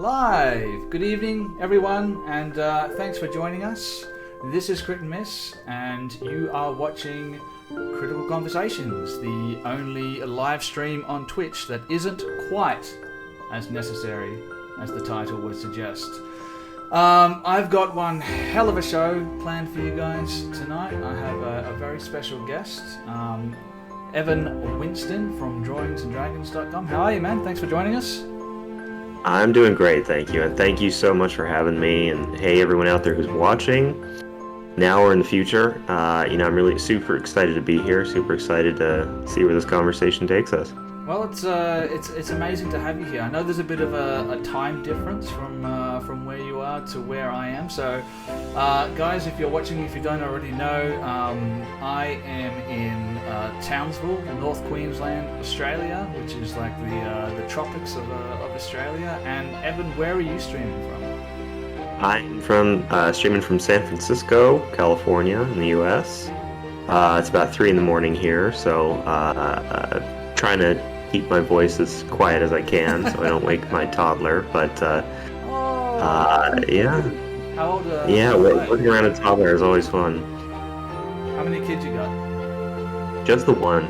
Live! Good evening, everyone, and thanks for joining us. This is Crit and Miss, and you are watching Critical Conversations, the only live stream on Twitch that isn't quite as necessary as the title would suggest. I've got one hell of a show planned for you guys tonight. I have a very special guest, Evan Winston from drawingsandragons.com. How are you, man? Thanks for joining us. I'm doing great, thank you. And thank you so much for having me. And hey, everyone out there who's watching, now or in the future, I'm really super excited to be here, super excited to see where this conversation takes us. Well, it's amazing to have you here. I know there's a bit of a time difference from where you are to where I am. So, guys, if you're watching, if you don't already know, I am in Townsville, North Queensland, Australia, which is like the tropics of Australia. And Evan, where are you streaming from? I'm streaming from San Francisco, California, in the U.S. It's about 3 a.m. here, so trying to keep my voice as quiet as I can so I don't wake my toddler. But yeah. How old are Yeah, working around a toddler is always fun. How many kids you got? Just the one.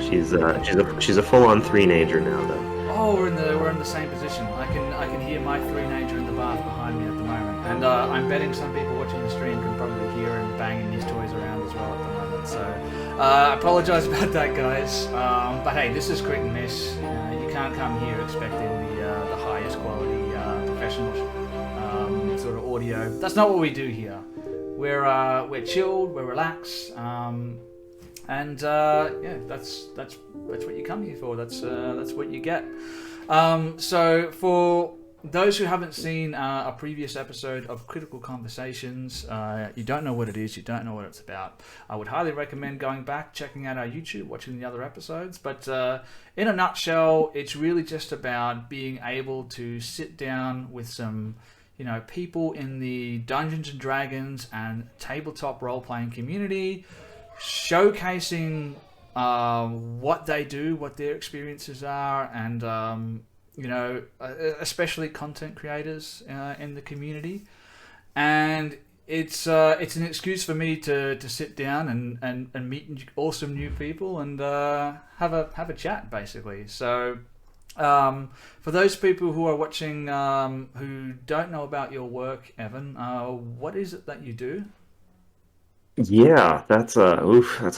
She's a full-on three-nager now, though. Oh, we're in the same position. I can hear my three-nager in the bath behind me at the moment, and I'm betting some people watching the stream can probably hear him banging his toys around as well at the moment. So I apologise about that, guys. But hey, this is Crit and Miss. You can't come here expecting the highest quality professional sort of audio. That's not what we do here. We're chilled, we're relaxed. And yeah, that's what you come here for. That's what you get. So for those who haven't seen a previous episode of Critical Conversations, you don't know what it is, you don't know what it's about, I would highly recommend going back, checking out our YouTube, watching the other episodes. But in a nutshell, it's really just about being able to sit down with some people in the Dungeons and Dragons and tabletop role-playing community, showcasing what they do, what their experiences are, and especially content creators in the community. And it's an excuse for me to sit down and meet awesome new people and have a chat, basically. So for those people who are watching who don't know about your work, Evan, what is it that you do? Yeah, that's a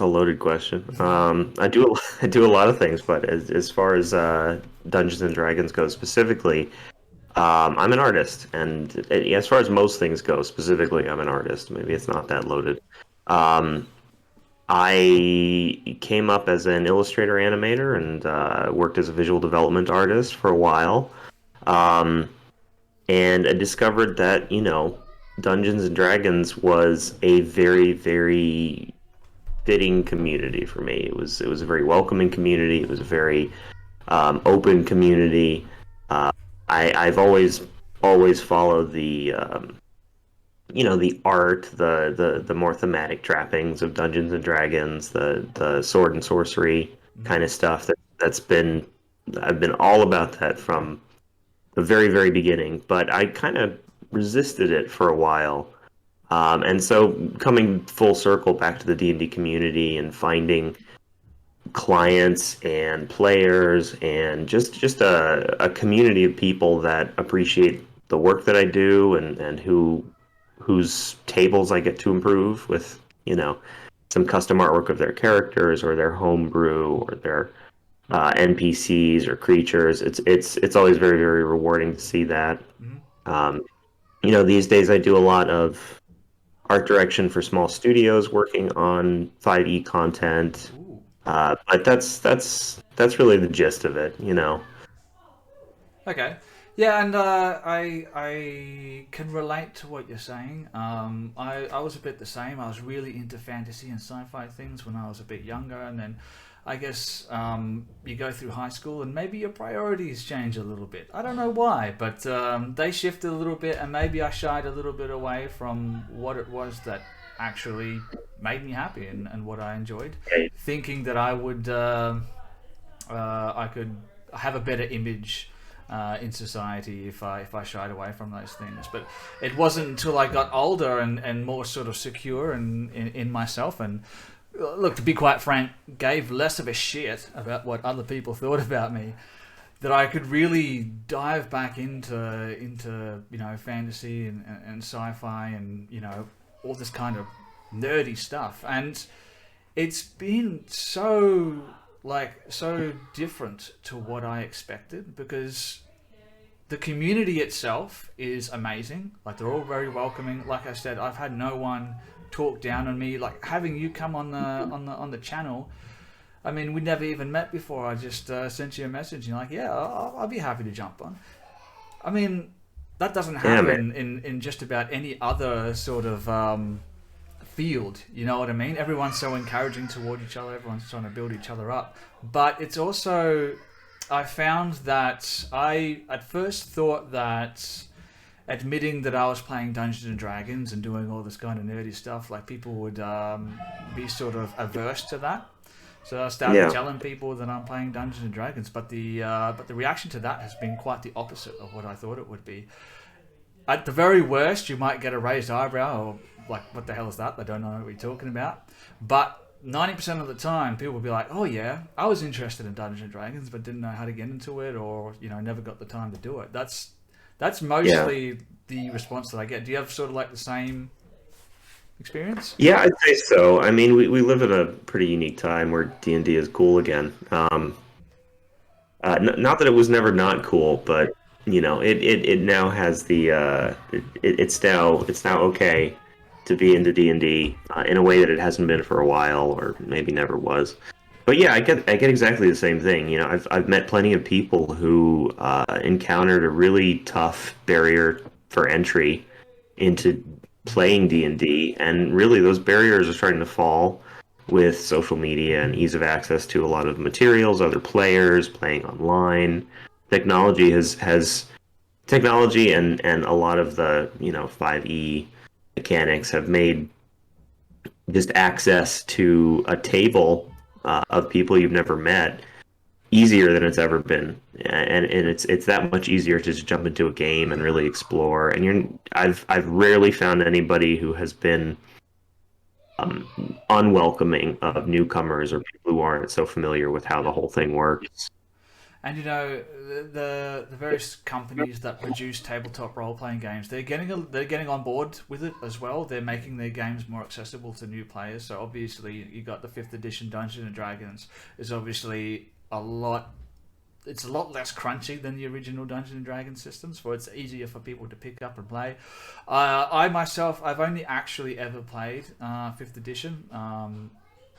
loaded question. I do a lot of things, but as far as Dungeons and Dragons goes specifically, I'm an artist, and as far as most things go specifically, I'm an artist. Maybe it's not that loaded. I came up as an illustrator animator and worked as a visual development artist for a while, and I discovered that Dungeons and Dragons was a very, very fitting community for me. It was a very welcoming community. It was a very open community. I've always followed the the art, the more thematic trappings of Dungeons and Dragons, the sword and sorcery kind of stuff. I've been all about that from the very, very beginning. But I kind of resisted it for a while, and so coming full circle back to the D&D community and finding clients and players and just a community of people that appreciate the work that I do and whose tables I get to improve with some custom artwork of their characters or their homebrew or their NPCs or creatures. It's always very, very rewarding to see that. These days I do a lot of art direction for small studios working on 5e content. But that's really the gist of it, Okay. Yeah, and I can relate to what you're saying. I was a bit the same. I was really into fantasy and sci-fi things when I was a bit younger, and then I guess you go through high school and maybe your priorities change a little bit. I don't know why, but they shifted a little bit, and maybe I shied a little bit away from what it was that actually made me happy and what I enjoyed, thinking that I would I could have a better image in society if I shied away from those things. But it wasn't until I got older and more sort of secure in myself, and look, to be quite frank, gave less of a shit about what other people thought about me, that I could really dive back into fantasy and sci-fi and all this kind of nerdy stuff. And it's been so different to what I expected, because the community itself is amazing. Like, they're all very welcoming. Like I said, I've had no one talk down on me. Like, having you come on the channel, I mean, we never even met before. I just sent you a message and you're like, yeah, I'll be happy to jump on. I mean, that doesn't happen in just about any other sort of field, you know what I mean? Everyone's so encouraging toward each other, everyone's trying to build each other up. But it's also, I found that I at first thought that admitting that I was playing Dungeons and Dragons and doing all this kind of nerdy stuff, like, people would be sort of averse to that. So I started telling people that I'm playing Dungeons and Dragons, but the reaction to that has been quite the opposite of what I thought it would be. At the very worst, you might get a raised eyebrow, or like, what the hell is that? They don't know what we're talking about. But 90% of the time, people will be like, oh yeah, I was interested in Dungeons and Dragons, but didn't know how to get into it, or never got the time to do it. That's mostly the response that I get. Do you have sort of like the same experience? Yeah, I'd say so. I mean, we live in a pretty unique time where D&D is cool again. Not that it was never not cool, but it now has the it's now okay to be into D&D in a way that it hasn't been for a while, or maybe never was. But yeah, I get exactly the same thing. I've met plenty of people who encountered a really tough barrier for entry into playing D&D, and really those barriers are starting to fall with social media and ease of access to a lot of materials, other players playing online. Technology and a lot of the 5e mechanics have made just access to a table of people you've never met easier than it's ever been, and it's that much easier to just jump into a game and really explore. And I've rarely found anybody who has been unwelcoming of newcomers or people who aren't so familiar with how the whole thing works. And the various companies that produce tabletop role playing games, they're getting on board with it as well. They're making their games more accessible to new players. So obviously, you got the 5th edition Dungeons and Dragons is obviously a lot less crunchy than the original Dungeons and Dragons systems, for it's easier for people to pick up and play. I myself, I've only actually ever played 5th edition.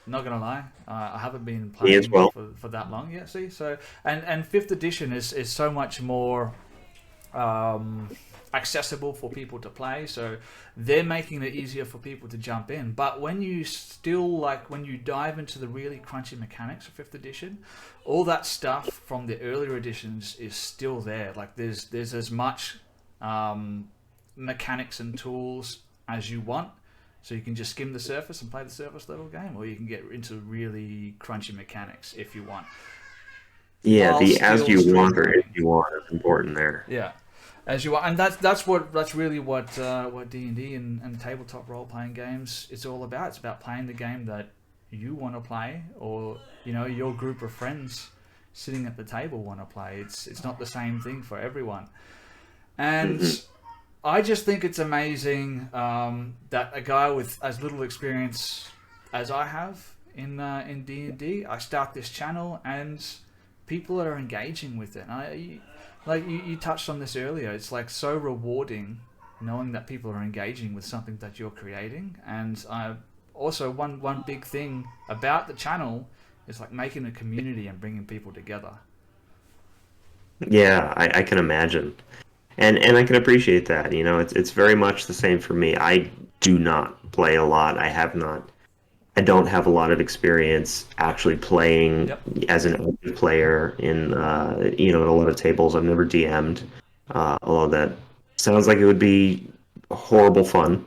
Not gonna lie, I haven't been playing for that long yet. See, so and 5th edition is so much more accessible for people to play, so they're making it easier for people to jump in. But when you dive into the really crunchy mechanics of 5th edition, all that stuff from the earlier editions is still there. Like, there's as much mechanics and tools as you want. So you can just skim the surface and play the surface level game, or you can get into really crunchy mechanics if you want. Yeah, the as you want or if you want is important there. Yeah, as you want, and that's really what D&D and tabletop role playing games is all about. It's about playing the game that you want to play, or your group of friends sitting at the table want to play. It's not the same thing for everyone, and. I just think it's amazing that a guy with as little experience as I have in D&D, I start this channel and people are engaging with it. You touched on this earlier. It's like so rewarding knowing that people are engaging with something that you're creating. And also one big thing about the channel is like making a community and bringing people together. Yeah, I can imagine. And I can appreciate that. It's very much the same for me. I do not play a lot. I don't have a lot of experience actually playing as an open player in a lot of tables. I've never DM'd. Although that sounds like it would be horrible fun.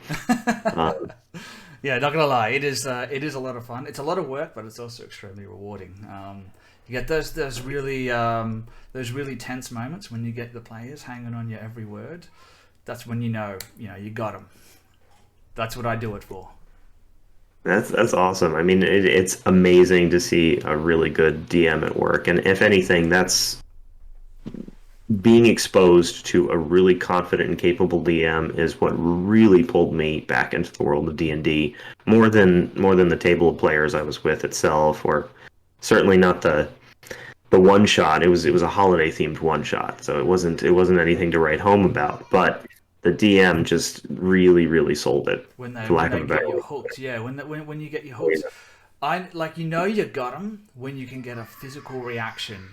Yeah, not gonna lie, it is a lot of fun. It's a lot of work, but it's also extremely rewarding. You get those really tense moments when you get the players hanging on your every word. That's when you know you got them. That's what I do it for. That's awesome. I mean, it's amazing to see a really good DM at work, and if anything, that's being exposed to a really confident and capable DM is what really pulled me back into the world of D&D more than the table of players I was with itself, or certainly not the one shot. It was a holiday themed one shot, so it wasn't anything to write home about. But the DM just really sold it, When they for when lack of they a get better you word. hooked, yeah. When you get your hooks, I like you got them when you can get a physical reaction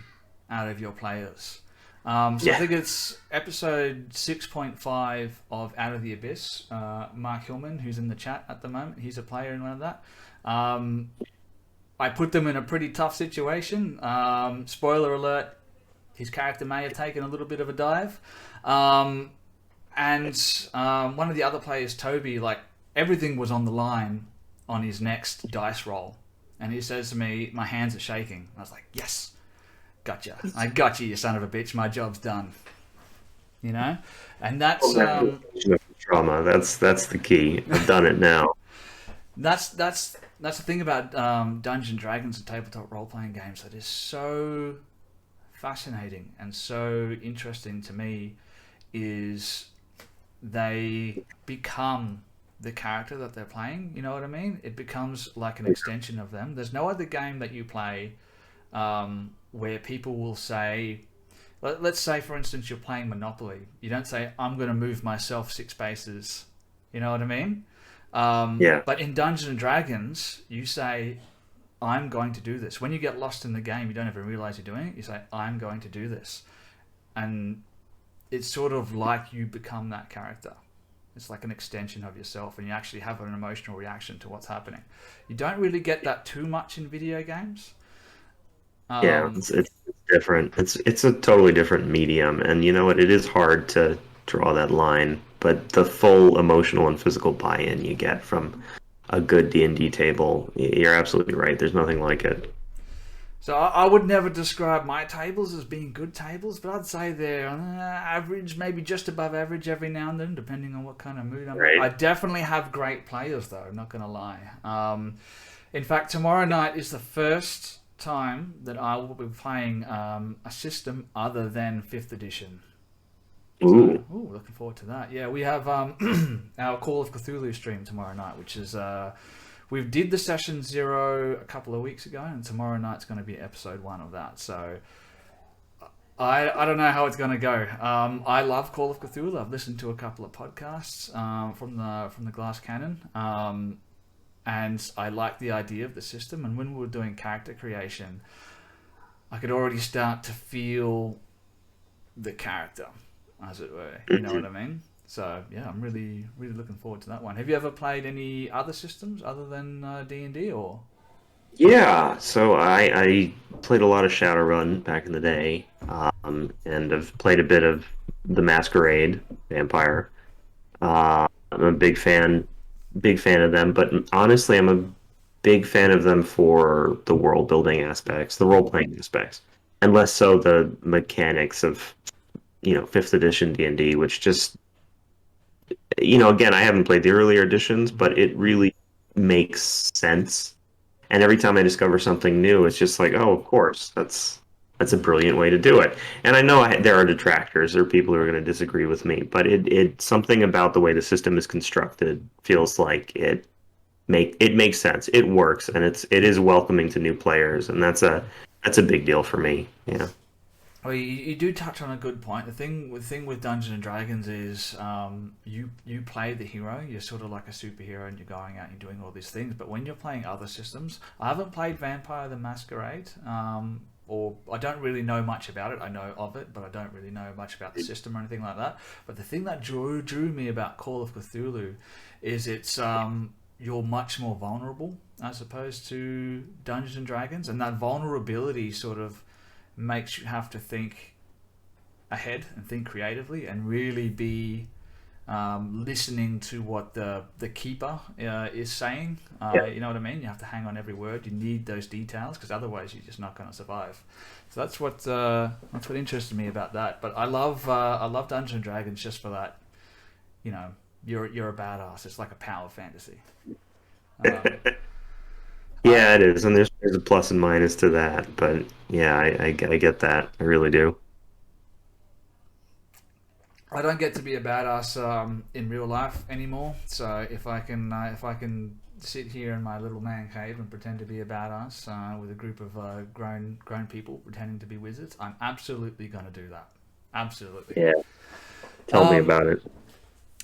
out of your players. So I Yeah. think it's episode 6.5 of Out of the Abyss. Mark Hillman, who's in the chat at the moment, he's a player in one of that. I put them in a pretty tough situation. Spoiler alert: his character may have taken a little bit of a dive. And one of the other players, Toby, like everything was on the line on his next dice roll, and he says to me, "My hands are shaking." I was like, "Yes, gotcha! I got you, you son of a bitch. My job's done." And that's Trauma. That's the key. I've done it now. that's the thing about Dungeons and Dragons and tabletop role playing games that is so fascinating and so interesting to me is they become the character that they're playing. You know what I mean? It becomes like an extension of them. There's no other game that you play where people will say, let's say for instance you're playing Monopoly. You don't say, "I'm going to move myself 6 spaces." You know what I mean? Yeah. But in Dungeons and Dragons, you say, "I'm going to do this." When you get lost in the game, you don't even realize you're doing it. You say, "I'm going to do this." And it's sort of like you become that character. It's like an extension of yourself, and you actually have an emotional reaction to what's happening. You don't really get that too much in video games. Yeah, it's different. It's a totally different medium, and you know what? It is hard to draw that line, but the full emotional and physical buy-in you get from a good D&D table, you're absolutely right. There's nothing like it. So I would never describe my tables as being good tables, but I'd say they're average, maybe just above average every now and then, depending on what kind of mood I'm in. Right. I definitely have great players, though, I'm not going to lie. In fact, tomorrow night is the first time that I will be playing a system other than 5th edition. Ooh. Looking forward to that. Yeah, we have our Call of Cthulhu stream tomorrow night, which is... we did the session 0 a couple of weeks ago, and tomorrow night's going to be episode 1 of that. So I don't know how it's going to go. I love Call of Cthulhu. I've listened to a couple of podcasts from the Glass Cannon, and I like the idea of the system. And when we were doing character creation, I could already start to feel the character, as it were. You know what I mean? So yeah, I'm really looking forward to that one. Have you ever played any other systems other than D&D or? Yeah, so I played a lot of Shadowrun back in the day, and I've played a bit of the Masquerade Vampire. I'm a big fan of them, but honestly, I'm a big fan of them for the world building aspects, the role playing aspects, and less so the mechanics of 5th edition D&D, which just again, I haven't played the earlier editions, but it really makes sense. And every time I discover something new, it's just like, oh, of course, that's a brilliant way to do it. And I know there are detractors, there are people who are going to disagree with me, but it something about the way the system is constructed feels like it makes sense. It works, and it is welcoming to new players, and that's a big deal for me. Yeah. Well, you do touch on a good point. The thing with Dungeons and Dragons is you play the hero. You're sort of like a superhero, and you're going out and you're doing all these things. But when you're playing other systems, I haven't played Vampire the Masquerade, or I don't really know much about it. I know of it, but I don't really know much about the system or anything like that. But the thing that drew me about Call of Cthulhu is it's you're much more vulnerable as opposed to Dungeons and Dragons, and that vulnerability sort of makes you have to think ahead and think creatively and really be listening to what the keeper is saying. You know what I mean? You have to hang on every word. You need those details because otherwise you're just not going to survive. So that's what interested me about that. But I love Dungeons and Dragons just for that. You know, you're a badass. It's like a power fantasy. Yeah, it is, and there's a plus and minus to that, but yeah, I get that. I really do. I don't get to be a badass in real life anymore. So if I can sit here in my little man cave and pretend to be a badass with a group of grown people pretending to be wizards, I'm absolutely going to do that. Absolutely. Yeah. Tell me about it.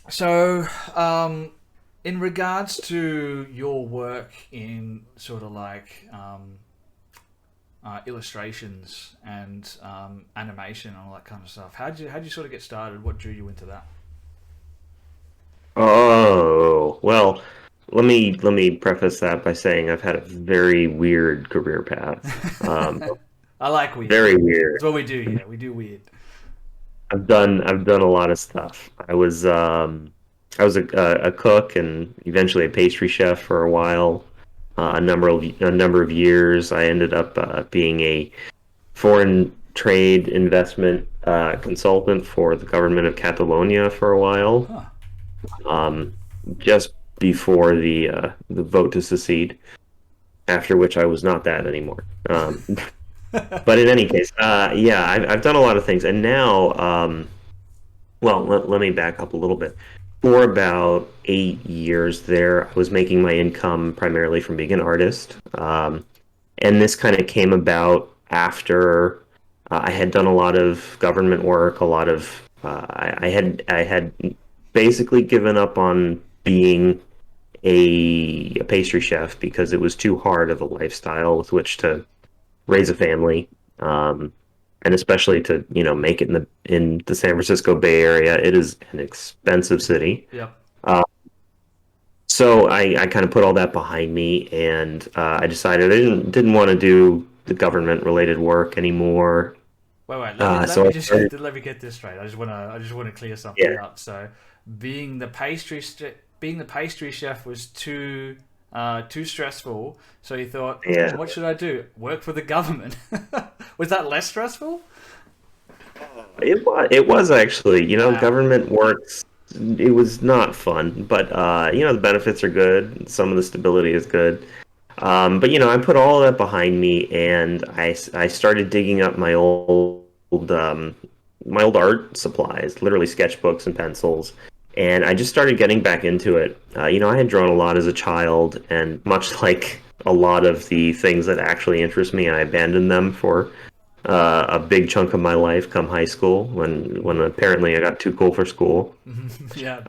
So, in regards to your work in sort of like illustrations and animation and all that kind of stuff, how'd you sort of get started? What drew you into that? Oh, well, let me preface that by saying I've had a very weird career path. I like weird. Very weird. That's what we do here. We do weird. I've done a lot of stuff. I was a cook and eventually a pastry chef for a while. A number of years. I ended up being a foreign trade investment consultant for the government of Catalonia for a while. Huh. Just before the vote to secede. After which I was not that anymore. But in any case, yeah, I've done a lot of things, and now, well, let me back up a little bit. For about 8 years there, I was making my income primarily from being an artist, and this kind of came about after I had done a lot of government work, a lot of I had basically given up on being a pastry chef because it was too hard of a lifestyle with which to raise a family, and especially to make it in the San Francisco Bay Area. It is an expensive city. Yep. So I kind of put all that behind me, and I decided I didn't want to do the government related work anymore. Wait. Let me get this straight. I just want to clear something up. So, being the pastry chef was too stressful. So you thought, what should I do? Work for the government? Was that less stressful? It was actually, Wow. government works. It was not fun, but the benefits are good. Some of the stability is good. But I put all that behind me, and I started digging up my old art supplies, literally sketchbooks and pencils, and I just started getting back into it. I had drawn a lot as a child, and much like a lot of the things that actually interest me, I abandoned them for a big chunk of my life come high school when apparently I got too cool for school. Yeah.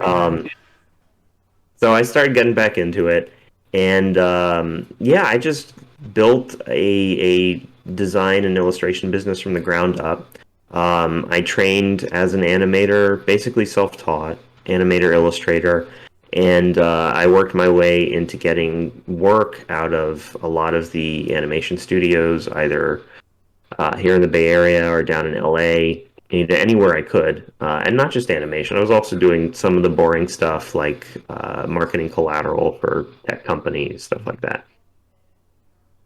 So I started getting back into it, and I just built a design and illustration business from the ground up. I trained as an animator, basically self-taught animator, illustrator, and I worked my way into getting work out of a lot of the animation studios, either here in the Bay Area or down in LA, anywhere I could, and not just animation. I was also doing some of the boring stuff like marketing collateral for tech companies, stuff like that.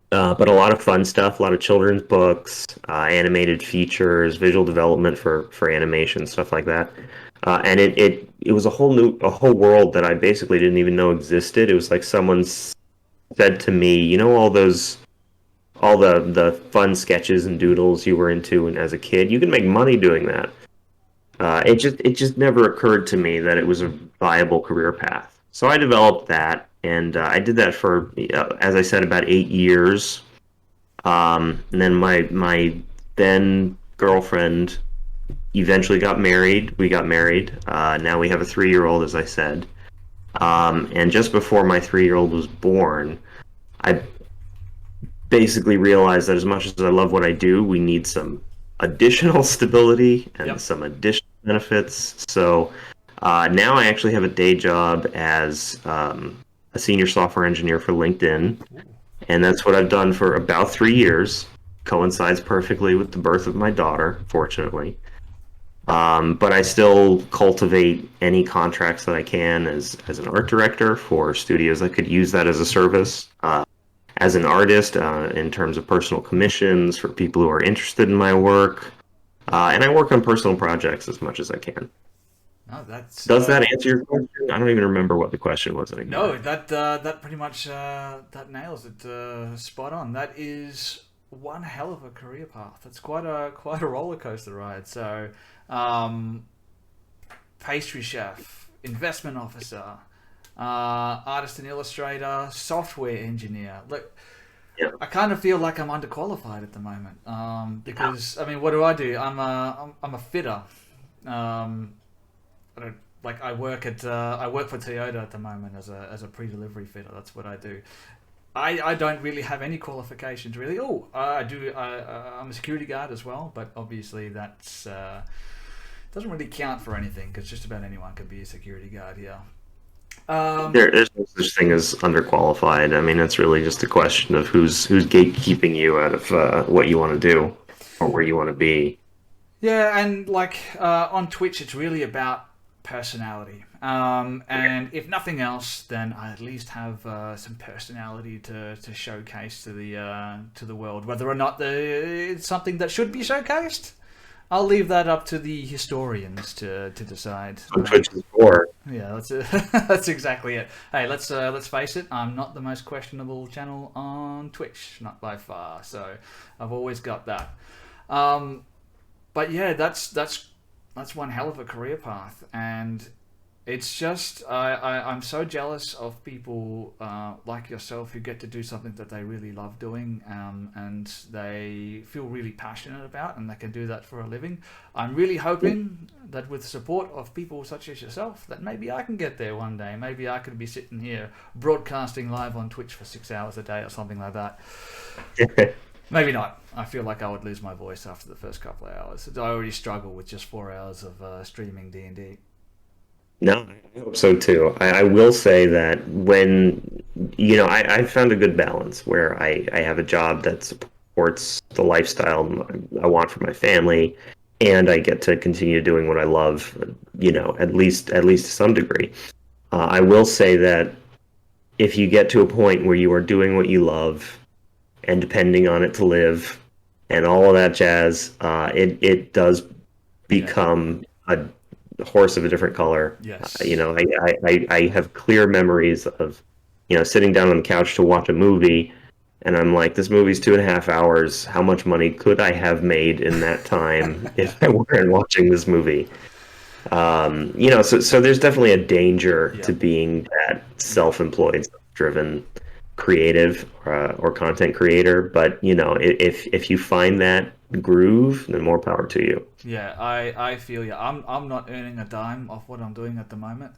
But a lot of fun stuff, a lot of children's books, animated features, visual development for animation, stuff like that. And it was a whole world that I basically didn't even know existed. It was like someone said to me, all the fun sketches and doodles you were into and as a kid, you can make money doing that. It just never occurred to me that it was a viable career path. So I developed that, and I did that for, as I said, about 8 years. And then my then girlfriend eventually got married. We got married. Now we have a 3-year-old, as I said. And just before my 3-year-old was born, I basically realized that as much as I love what I do, we need some additional stability and some additional benefits. So now I actually have a day job as a senior software engineer for LinkedIn, and that's what I've done for about 3 years. Coincides perfectly with the birth of my daughter, fortunately. But I still cultivate any contracts that I can as an art director for studios that could use that as a service. As an artist, in terms of personal commissions for people who are interested in my work. And I work on personal projects as much as I can. No, that's Does that answer your question? I don't even remember what the question was no, anymore. that pretty much that nails it, spot on. That is one hell of a career path. It's quite a roller coaster ride. So, um, pastry chef, investment officer, artist and illustrator, software engineer. Look, Yeah. I kind of feel like I'm underqualified at the moment, because I mean, what do I do? I'm a fitter. Um, I don't like I work for Toyota at the moment as a pre-delivery fitter. That's what I do. I don't really have any qualifications really. Oh, I do. I'm a security guard as well, but obviously that's doesn't really count for anything because just about anyone can be a security guard here. There's no such thing as underqualified. I mean, it's really just a question of who's gatekeeping you out of what you want to do or where you want to be. Yeah, and like on Twitch, it's really about personality. And if nothing else, then I at least have some personality to showcase to the world. Whether or not it's something that should be showcased, I'll leave that up to the historians to decide. On Twitch is for. Yeah, that's it. That's exactly it. Hey, let's face it. I'm not the most questionable channel on Twitch, not by far. So I've always got that. But yeah, that's one hell of a career path, and it's just I'm so jealous of people like yourself who get to do something that they really love doing, and they feel really passionate about, and they can do that for a living. I'm really hoping that with support of people such as yourself, that maybe I can get there one day. Maybe I could be sitting here broadcasting live on Twitch for 6 hours a day or something like that. Maybe not. I feel like I would lose my voice after the first couple of hours. I already struggle with just 4 hours of streaming D&D. No, I hope so too. I will say that when, I found a good balance where I have a job that supports the lifestyle I want for my family, and I get to continue doing what I love, at least to some degree. I will say that if you get to a point where you are doing what you love and depending on it to live and all of that jazz, it does become a horse of a different color. Yes. I have clear memories of, sitting down on the couch to watch a movie, and I'm like, this movie's 2.5 hours. How much money could I have made in that time if I weren't watching this movie? So there's definitely a danger to being that self-employed, driven creative or content creator, but if you find that groove, then more power to you. Yeah, I feel you. I'm not earning a dime off what I'm doing at the moment.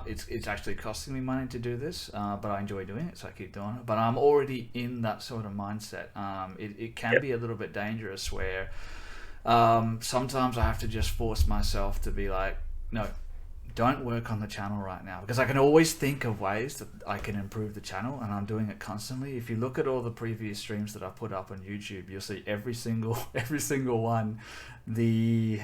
It's actually costing me money to do this, but I enjoy doing it, so I keep doing it. But I'm already in that sort of mindset. It can be a little bit dangerous where sometimes I have to just force myself to be like, no, don't work on the channel right now, because I can always think of ways that I can improve the channel, and I'm doing it constantly. If you look at all the previous streams that I've put up on YouTube, you'll see every single one, the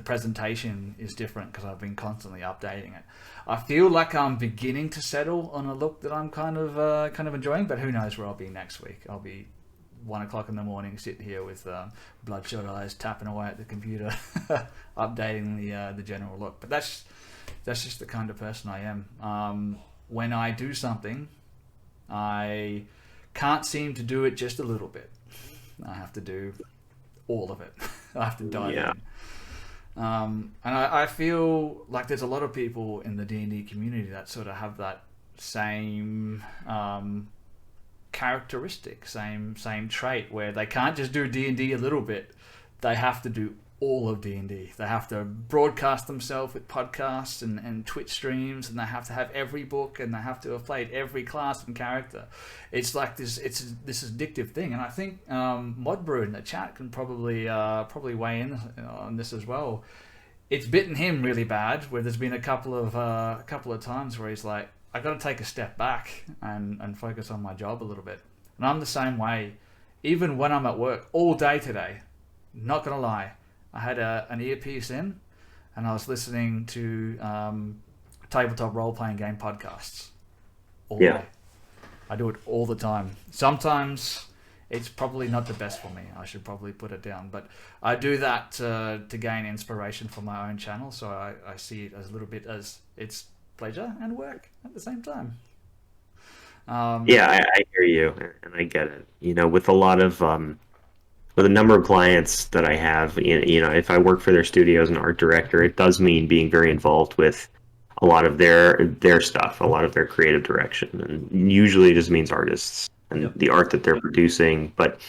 presentation is different because I've been constantly updating it. I feel like I'm beginning to settle on a look that I'm kind of enjoying, but who knows where I'll be next week. I'll be 1 o'clock in the morning, sitting here with bloodshot eyes, tapping away at the computer, updating the general look. But that's just the kind of person I am. When I do something, I can't seem to do it just a little bit. I have to do all of it. I have to dive in. And I feel like there's a lot of people in the D&D community that sort of have that same characteristic, same trait, where they can't just do D&D a little bit. They have to do all of D&D. They have to broadcast themselves with podcasts and Twitch streams, and they have to have every book, and they have to have played every class and character. It's like this addictive thing, and I think Modbrew in the chat can probably weigh in on this as well. It's bitten him really bad, where there's been a couple of times where he's like, I got to take a step back and focus on my job a little bit. And I'm the same way. Even when I'm at work all day today, not going to lie, I had an earpiece in, and I was listening to tabletop role-playing game podcasts all day. I do it all the time. Sometimes it's probably not the best for me. I should probably put it down. But I do that to gain inspiration for my own channel. So I see it as a little bit as it's pleasure and work at the same time. I hear you, and I get it. You know, with a lot of with a number of clients that I have, you know, if I work for their studio as an art director, it does mean being very involved with a lot of their stuff, a lot of their creative direction, and usually it just means artists and the art that they're producing. But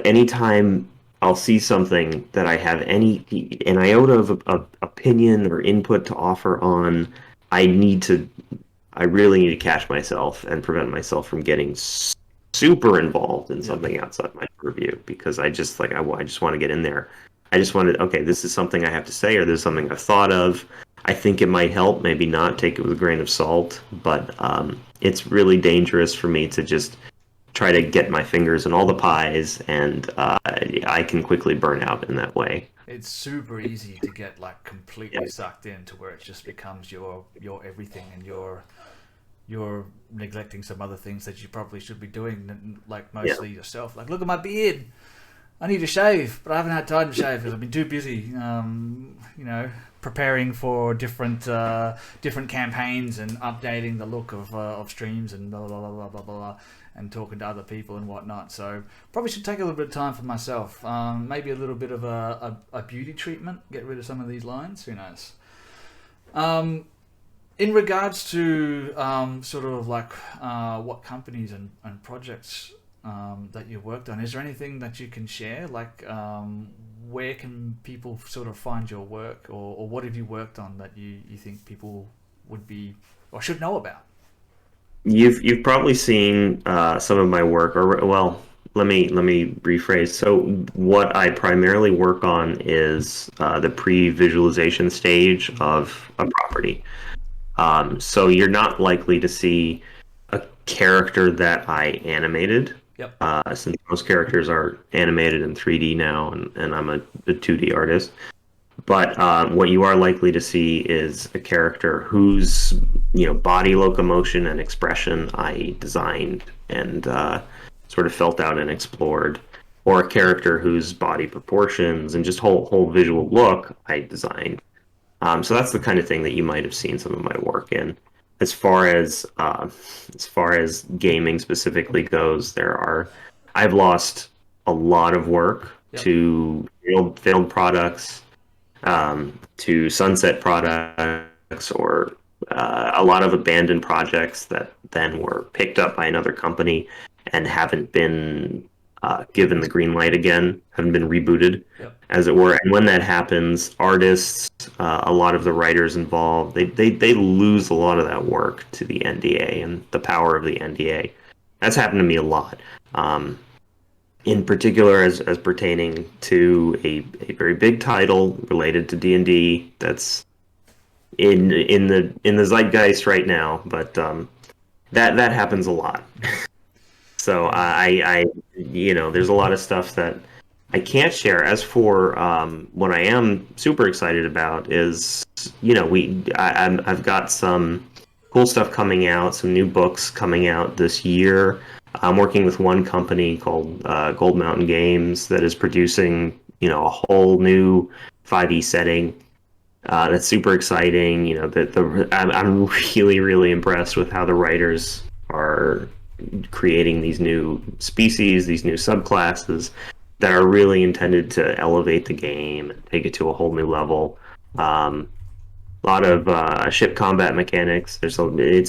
anytime I'll see something that I have an iota of opinion or input to offer on, I really need to catch myself and prevent myself from getting super involved in something outside my purview, because I just I just want to get in there. I just want to, okay, this is something I have to say, or this is something I've thought of. I think it might help, maybe not. Take it with a grain of salt. But it's really dangerous for me to just try to get my fingers in all the pies, and I can quickly burn out in that way. It's super easy to get like completely sucked in to where it just becomes your everything, and you're neglecting some other things that you probably should be doing, like mostly yourself. Like, look at my beard. I need to shave, but I haven't had time to shave because I've been too busy, you know, preparing for different campaigns and updating the look of streams and blah, blah, blah, blah, blah, blah, and talking to other people and whatnot. So probably should take a little bit of time for myself. Maybe a little bit of a beauty treatment, get rid of some of these lines, who knows. In regards to sort of like what companies and projects that you worked on, is there anything that you can share? Like, where can people sort of find your work, or what have you worked on that you think people would be or should know about? You've probably seen some of my work, or well, let me rephrase. So what I primarily work on is the pre-visualization stage of a property. So you're not likely to see a character that I animated. Yep. Since most characters are animated in 3D now, and I'm a 2D artist. But what you are likely to see is a character whose, you know, body locomotion and expression I designed and sort of felt out and explored, or a character whose body proportions and just whole visual look I designed. So that's the kind of thing that you might have seen some of my work in. As far as gaming specifically goes, I've lost a lot of work to failed products, to sunset products, or a lot of abandoned projects that then were picked up by another company and haven't been given the green light again, haven't been rebooted, as it were. And when that happens, artists, a lot of the writers involved, they lose a lot of that work to the NDA and the power of the NDA. That's happened to me a lot. In particular, as pertaining to a very big title related to D&D that's in the zeitgeist right now, but that happens a lot. So I you know, there's a lot of stuff that I can't share. As for what I am super excited about is, you know, I've got some cool stuff coming out, some new books coming out this year. I'm working with one company called Gold Mountain Games that is producing, you know, a whole new 5e setting. That's super exciting. You know, I'm really impressed with how the writers are creating these new species, these new subclasses that are really intended to elevate the game and take it to a whole new level. A lot of ship combat mechanics. It's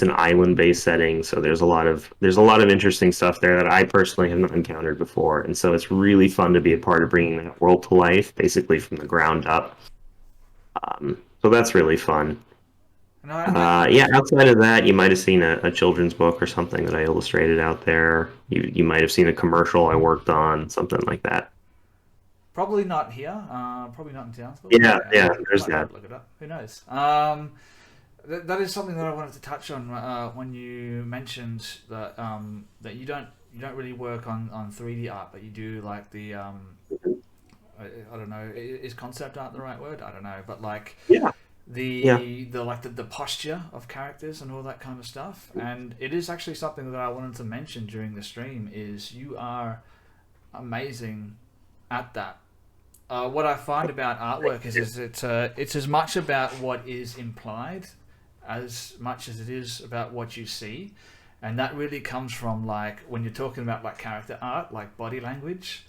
an island-based setting, so there's a lot of interesting stuff there that I personally have not encountered before, and so it's really fun to be a part of bringing that world to life, basically from the ground up. So that's really fun. Outside of that, you might have seen a children's book or something that I illustrated out there. You might have seen a commercial I worked on, something like that. Probably not here. Probably not in Townsville. Yeah, there's that. Look it up. Who knows? That is something that I wanted to touch on when you mentioned that that you don't really work on 3D art, but you do like the I don't know, is concept art the right word? I don't know, but like Yeah. Yeah. the posture of characters and all that kind of stuff. And it is actually something that I wanted to mention during the stream is you are amazing at that. What I find about artwork is it's as much about what is implied as much as it is about what you see, and that really comes from like when you're talking about like character art, like body language.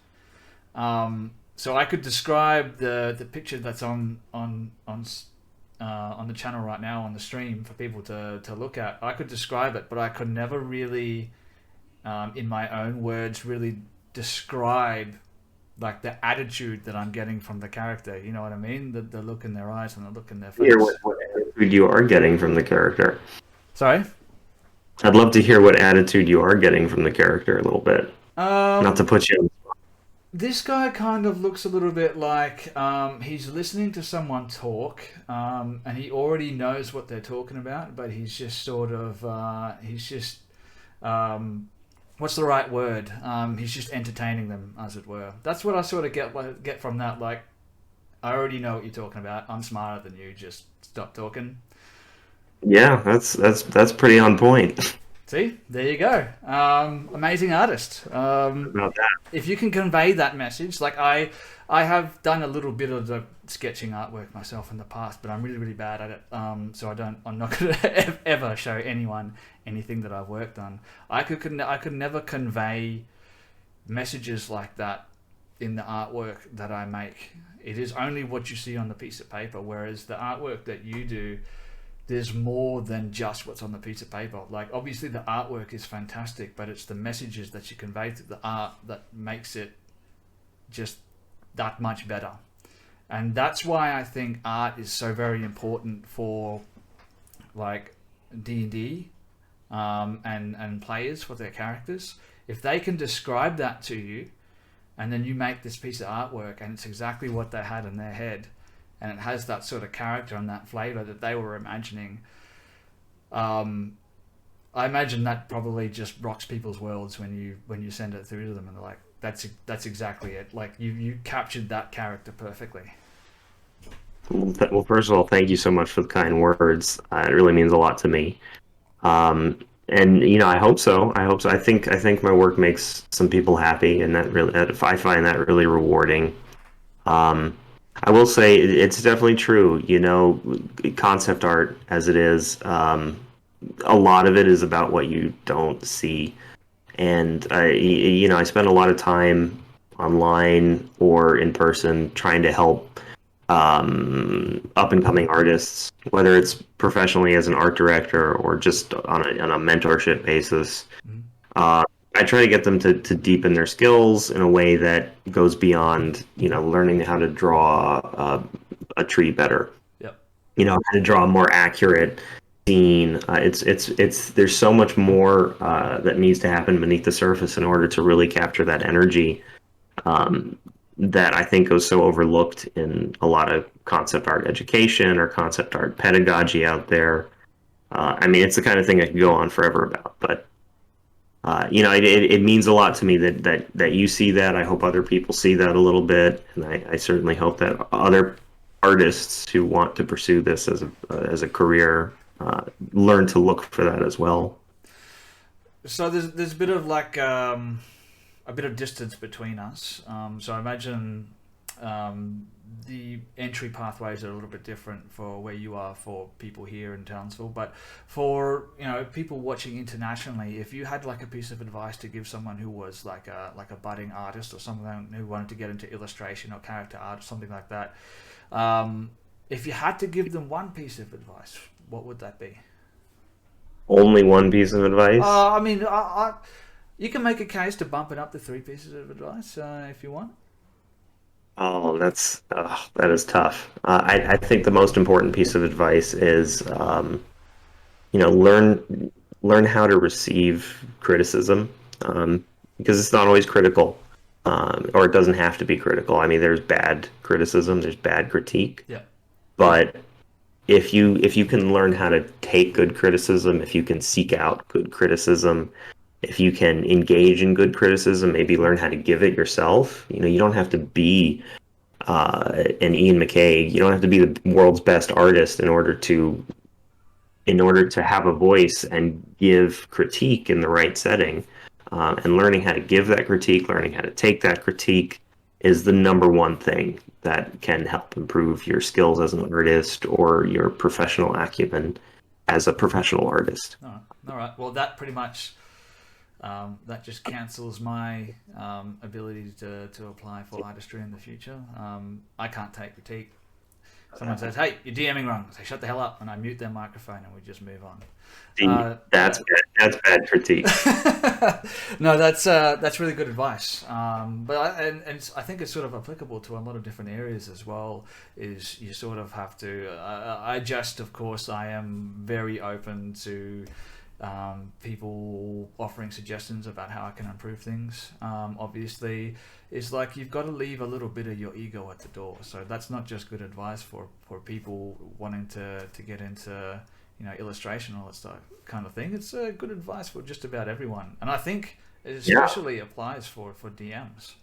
So I could describe the picture that's on the channel right now on the stream for people to look at. I could describe it, but I could never really, in my own words, really describe like the attitude that I'm getting from the character. You know what I mean? The look in their eyes and the look in their face. Hear what attitude you are getting from the character. Sorry? I'd love to hear what attitude you are getting from the character a little bit. Not to put you. This guy kind of looks a little bit like he's listening to someone talk, and he already knows what they're talking about, but he's just sort of what's the right word? He's just entertaining them, as it were. That's what I sort of get from that. Like, I already know what you're talking about. I'm smarter than you. Just stop talking. Yeah, that's pretty on point. See, there you go. Amazing artist. About that. If you can convey that message, like I have done a little bit of the sketching artwork myself in the past, but I'm really, really bad at it. So I'm not going to ever show anyone anything that I've worked on. I could never convey messages like that in the artwork that I make. It is only what you see on the piece of paper, whereas the artwork that you do, there's more than just what's on the piece of paper. Like, obviously the artwork is fantastic, but it's the messages that you convey through the art that makes it just that much better. And that's why I think art is so very important for like D&D and players, for their characters. If they can describe that to you, and then you make this piece of artwork and it's exactly what they had in their head, and it has that sort of character and that flavor that they were imagining. I imagine that probably just rocks people's worlds when you send it through to them, and they're like, "That's exactly it. Like you captured that character perfectly." Well, first of all, thank you so much for the kind words. It really means a lot to me. And I hope so. I think my work makes some people happy, and I find that really rewarding. I will say it's definitely true. Concept art as it is, a lot of it is about what you don't see. And I spend a lot of time online or in person trying to help up and coming artists, whether it's professionally as an art director or just on a mentorship basis. I try to get them to deepen their skills in a way that goes beyond, learning how to draw a tree better. Yep. How to draw a more accurate scene. There's so much more that needs to happen beneath the surface in order to really capture that energy that I think goes so overlooked in a lot of concept art education or concept art pedagogy out there. It's the kind of thing I could go on forever about, but it means a lot to me that you see that. I hope other people see that a little bit, and I certainly hope that other artists who want to pursue this as a career learn to look for that as well. So there's a bit of like a bit of distance between us. So I imagine the entry pathways are a little bit different for where you are for people here in Townsville, but for people watching internationally, if you had like a piece of advice to give someone who was like a budding artist or someone who wanted to get into illustration or character art or something like that, if you had to give them one piece of advice, what would that be? Only one piece of advice? You can make a case to bump it up to 3 pieces of advice if you want. Oh, that is tough. I think the most important piece of advice is, learn how to receive criticism, because it's not always critical, or it doesn't have to be critical. There's bad criticism, there's bad critique. Yeah. But if you can learn how to take good criticism, if you can seek out good criticism, if you can engage in good criticism, maybe learn how to give it yourself. You don't have to be and Ian McKay. You don't have to be the world's best artist in order to have a voice and give critique in the right setting. And learning how to give that critique, learning how to take that critique is the number one thing that can help improve your skills as an artist or your professional acumen as a professional artist. All right. Well, that pretty much that just cancels my ability to apply for artistry in the future. I can't take critique. Someone says, "Hey, you're DMing wrong." I say, "Shut the hell up," and I mute their microphone, and we just move on. That's bad. That's bad critique. No, that's really good advice. But I think it's sort of applicable to a lot of different areas as well. Is you sort of have to. Of course, I am very open to people offering suggestions about how I can improve things. Obviously, it's like you've got to leave a little bit of your ego at the door. So that's not just good advice for people wanting to get into illustration, all that stuff kind of thing. It's good advice for just about everyone, and I think it especially applies for DMs.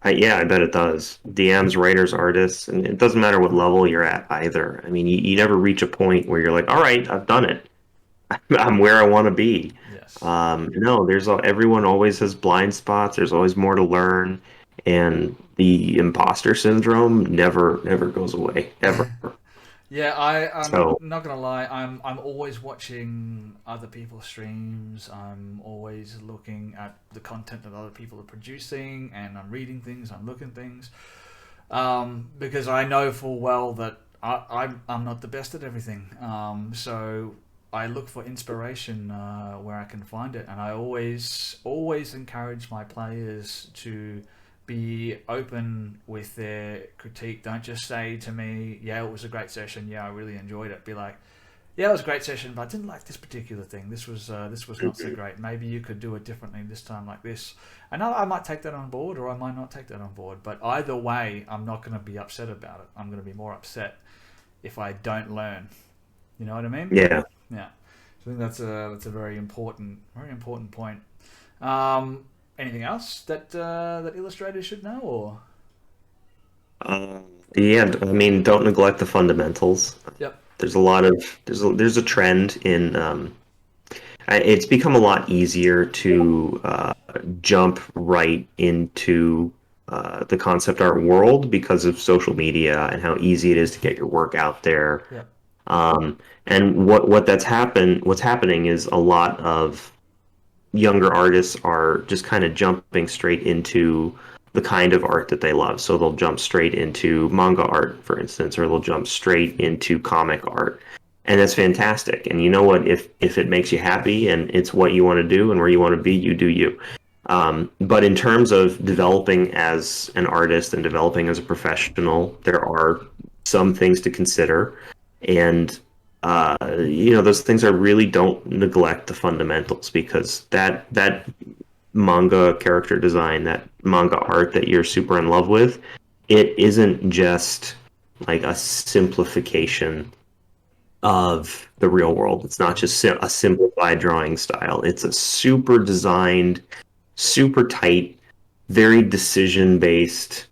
I bet it does. DMs, writers, artists, and it doesn't matter what level you're at either. I mean, you never reach a point where you're like, all right, I've done it. I'm where I want to be. Yes. No, everyone always has blind spots. There's always more to learn, and the imposter syndrome never goes away ever. Yeah, I'm not gonna lie. I'm always watching other people's streams. I'm always looking at the content that other people are producing, and I'm reading things. I'm looking things, because I know full well that I'm not the best at everything. So I look for inspiration where I can find it, and I always encourage my players to be open with their critique. Don't just say to me, "Yeah, it was a great session. Yeah, I really enjoyed it." Be like, "Yeah, it was a great session, but I didn't like this particular thing. This was not so great. Maybe you could do it differently this time, like this." And I might take that on board, or I might not take that on board. But either way, I'm not going to be upset about it. I'm going to be more upset if I don't learn. You know what I mean? Yeah. Yeah. So I think that's a very important point. Anything else that illustrators should know, or? Yeah, I mean, don't neglect the fundamentals. Yep. There's a trend in it's become a lot easier to jump right into the concept art world because of social media and how easy it is to get your work out there. Yep. And what's happening is a lot of younger artists are just kind of jumping straight into the kind of art that they love. So they'll jump straight into manga art, for instance, or they'll jump straight into comic art. And that's fantastic. And you know what? If it makes you happy and it's what you want to do and where you want to be, you do you. But in terms of developing as an artist and developing as a professional, there are some things to consider. And those things, I really don't neglect the fundamentals, because that manga character design, that manga art that you're super in love with, it isn't just like a simplification of the real world. It's not just a simplified drawing style. It's a super designed, super tight, very decision-based,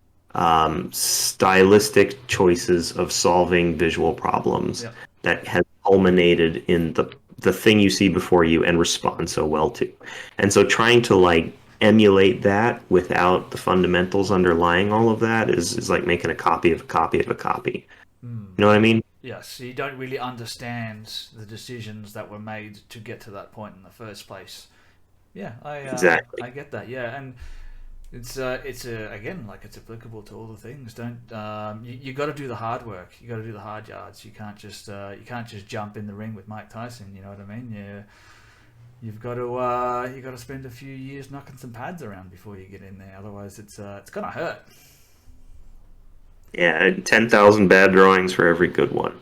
stylistic choices of solving visual problems. Yep. That has culminated in the thing you see before you and respond so well to. And so trying to like emulate that without the fundamentals underlying all of that is like making a copy of a copy of a copy. You know what I mean? Yes, you don't really understand the decisions that were made to get to that point in the first place. Yeah, Exactly. I get that. Yeah, and it's again, like, it's applicable to all the things. Don't you got to do the hard work. You got to do the hard yards. You can't just jump in the ring with Mike Tyson. You know what I mean? Yeah, you've got to spend a few years knocking some pads around before you get in there. Otherwise, it's gonna hurt. Yeah, 10,000 bad drawings for every good one.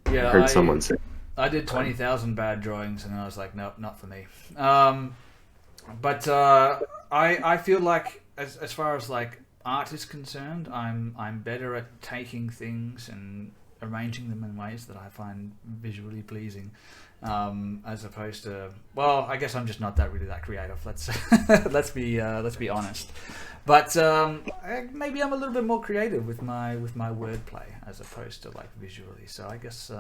Yeah, I heard someone say. I did 20,000 bad drawings, and I was like, nope, not for me. But I feel like as far as like art is concerned, I'm better at taking things and arranging them in ways that I find visually pleasing, as opposed to, well, I guess I'm just not really that creative. Let's let's be honest. But maybe I'm a little bit more creative with my wordplay as opposed to like visually. So I guess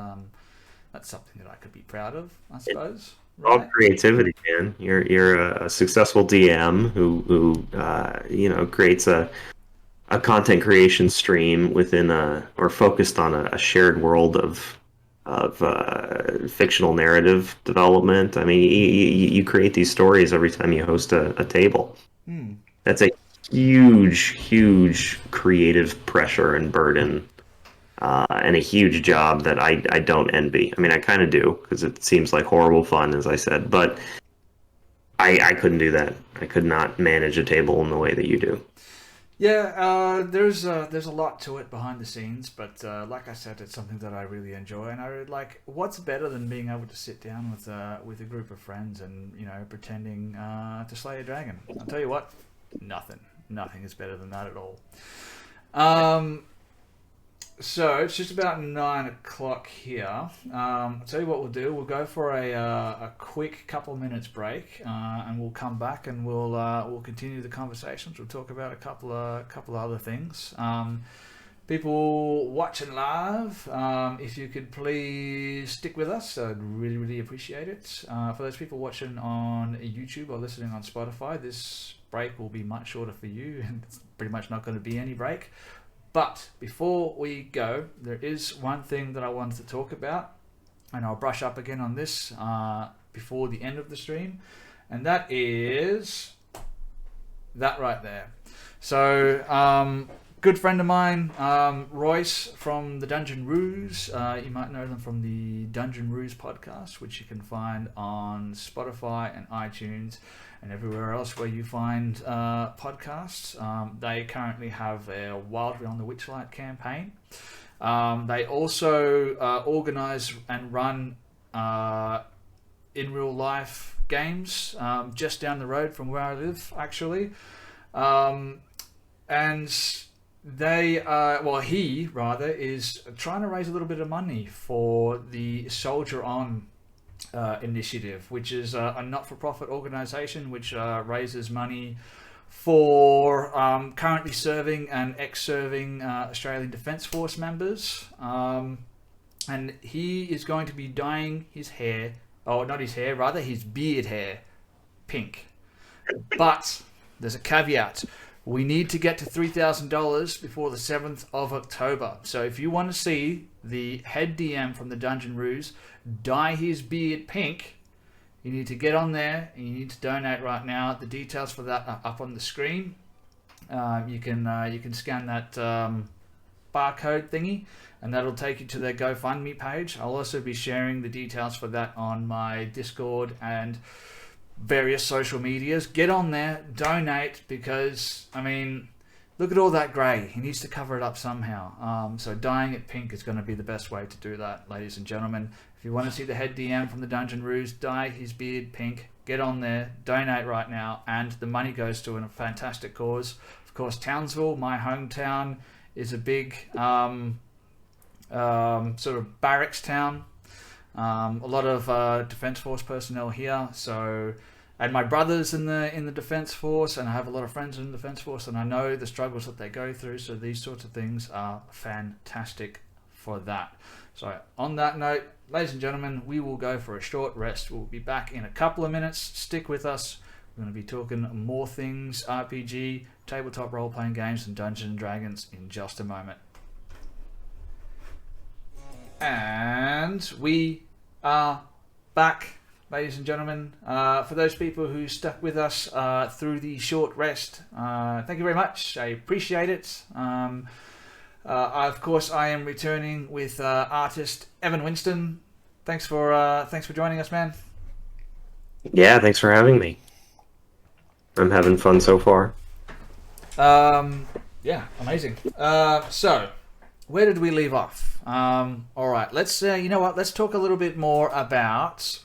that's something that I could be proud of, I suppose. All Right? creativity, man. You're a successful DM who creates a content creation stream within or focused on a shared world of fictional narrative development. I mean, you create these stories every time you host a table. That's a huge creative pressure and burden, and a huge job that I don't envy. I mean, I kind of do, because it seems like horrible fun, as I said, but I couldn't do that. I could not manage a table in the way that you do. Yeah, there's a lot to it behind the scenes, but like I said, it's something that I really enjoy, and I really like. What's better than being able to sit down with a group of friends and pretending to slay a dragon? I'll tell you what, nothing is better than that at all. So it's just about 9 o'clock here. I'll tell you what we'll do. We'll go for a quick couple minutes break, and we'll come back and we'll continue the conversations. We'll talk about a couple of other things. People watching live, if you could please stick with us, I'd really appreciate it. For those people watching on YouTube or listening on Spotify, this break will be much shorter for you, and it's pretty much not going to be any break. But before we go, there is one thing that I wanted to talk about, and I'll brush up again on this before the end of the stream, and that is that right there. So, good friend of mine, Royce from the Dungeon Ruse. You might know them from the Dungeon Ruse podcast, which you can find on Spotify and iTunes and everywhere else where you find podcasts. They currently have a Wild Beyond the Witchlight campaign. They also organize and run in real life games just down the road from where I live, actually. And he is trying to raise a little bit of money for the Soldier On initiative, which is a not-for-profit organization which raises money for currently serving and ex-serving Australian Defence Force members. And he is going to be dyeing his hair, his beard hair, pink. But there's a caveat. We need to get to $3,000 before the 7th of October. So if you want to see the head DM from the Dungeon Ruse dye his beard pink, you need to get on there and you need to donate right now. The details for that are up on the screen. You can scan that barcode thingy, and that'll take you to their GoFundMe page. I'll also be sharing the details for that on my Discord and various social medias. Get on there, donate, because I mean, look at all that grey. He needs to cover it up somehow. So dyeing it pink is going to be the best way to do that, ladies and gentlemen. If you want to see the head DM from the Dungeon Ruse dye his beard pink, get on there, donate right now, and the money goes to a fantastic cause. Of course, Townsville, my hometown, is a big sort of barracks town. A lot of Defence Force personnel here, so, and my brother's in the Defence Force, and I have a lot of friends in the Defence Force, and I know the struggles that they go through, so these sorts of things are fantastic for that. So on that note, ladies and gentlemen, we will go for a short rest. We'll be back in a couple of minutes. Stick with us. We're going to be talking more things, RPG, tabletop role-playing games, and Dungeons & Dragons in just a moment. And we are back, ladies and gentlemen. For those people who stuck with us through the short rest, thank you very much. I appreciate it. Of course, I am returning with artist Evan Winston. Thanks for joining us, man. Yeah, thanks for having me. I'm having fun so far. Yeah, amazing. So, where did we leave off? All right, let's you know what? Let's talk a little bit more about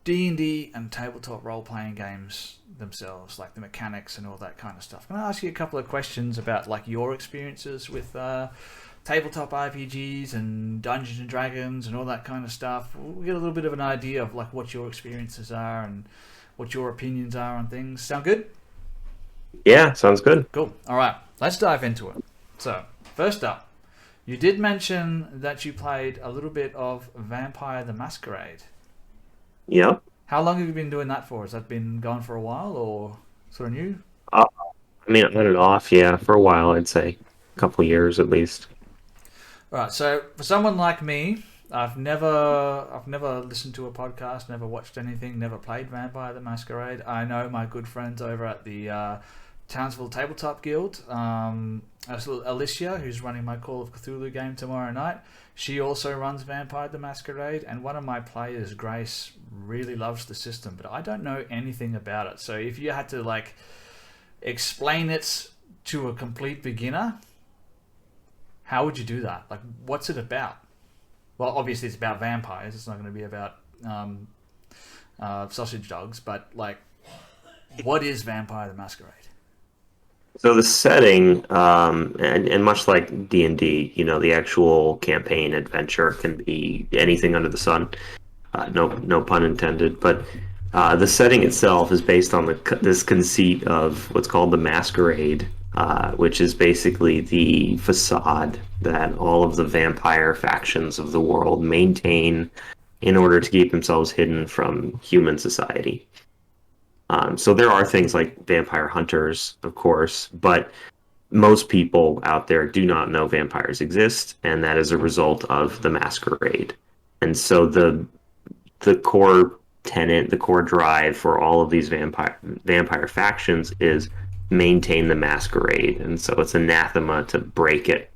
D&D and tabletop role-playing games themselves, like the mechanics and all that kind of stuff. Can I ask you a couple of questions about like your experiences with tabletop RPGs and Dungeons and Dragons and all that kind of stuff? We'll get a little bit of an idea of like what your experiences are and what your opinions are on things. Sound good? Yeah, sounds good. Cool. All right, let's dive into it. So, first up, you did mention that you played a little bit of Vampire the Masquerade. Yep. How long have you been doing that for? Has that been going for a while or sort of new? I mean, on and off, yeah, for a while, I'd say. A couple years at least. Right, so for someone like me, I've never listened to a podcast, never watched anything, never played Vampire the Masquerade. I know my good friends over at the Townsville Tabletop Guild, Alicia, who's running my Call of Cthulhu game tomorrow night. She also runs Vampire the Masquerade, and one of my players, Grace, really loves the system, but I don't know anything about it. So if you had to like explain it to a complete beginner, how would you do that? Like, what's it about? Well, obviously it's about vampires. It's not going to be about sausage dogs. But like, what is Vampire the Masquerade? So the setting, and much like D&D, the actual campaign adventure can be anything under the sun. No pun intended. But the setting itself is based on this conceit of what's called the Masquerade, which is basically the facade that all of the vampire factions of the world maintain in order to keep themselves hidden from human society. So there are things like vampire hunters, of course, but most people out there do not know vampires exist, and that is a result of the Masquerade. And so the core tenet, the core drive for all of these vampire factions is maintain the Masquerade, and so it's anathema to break it.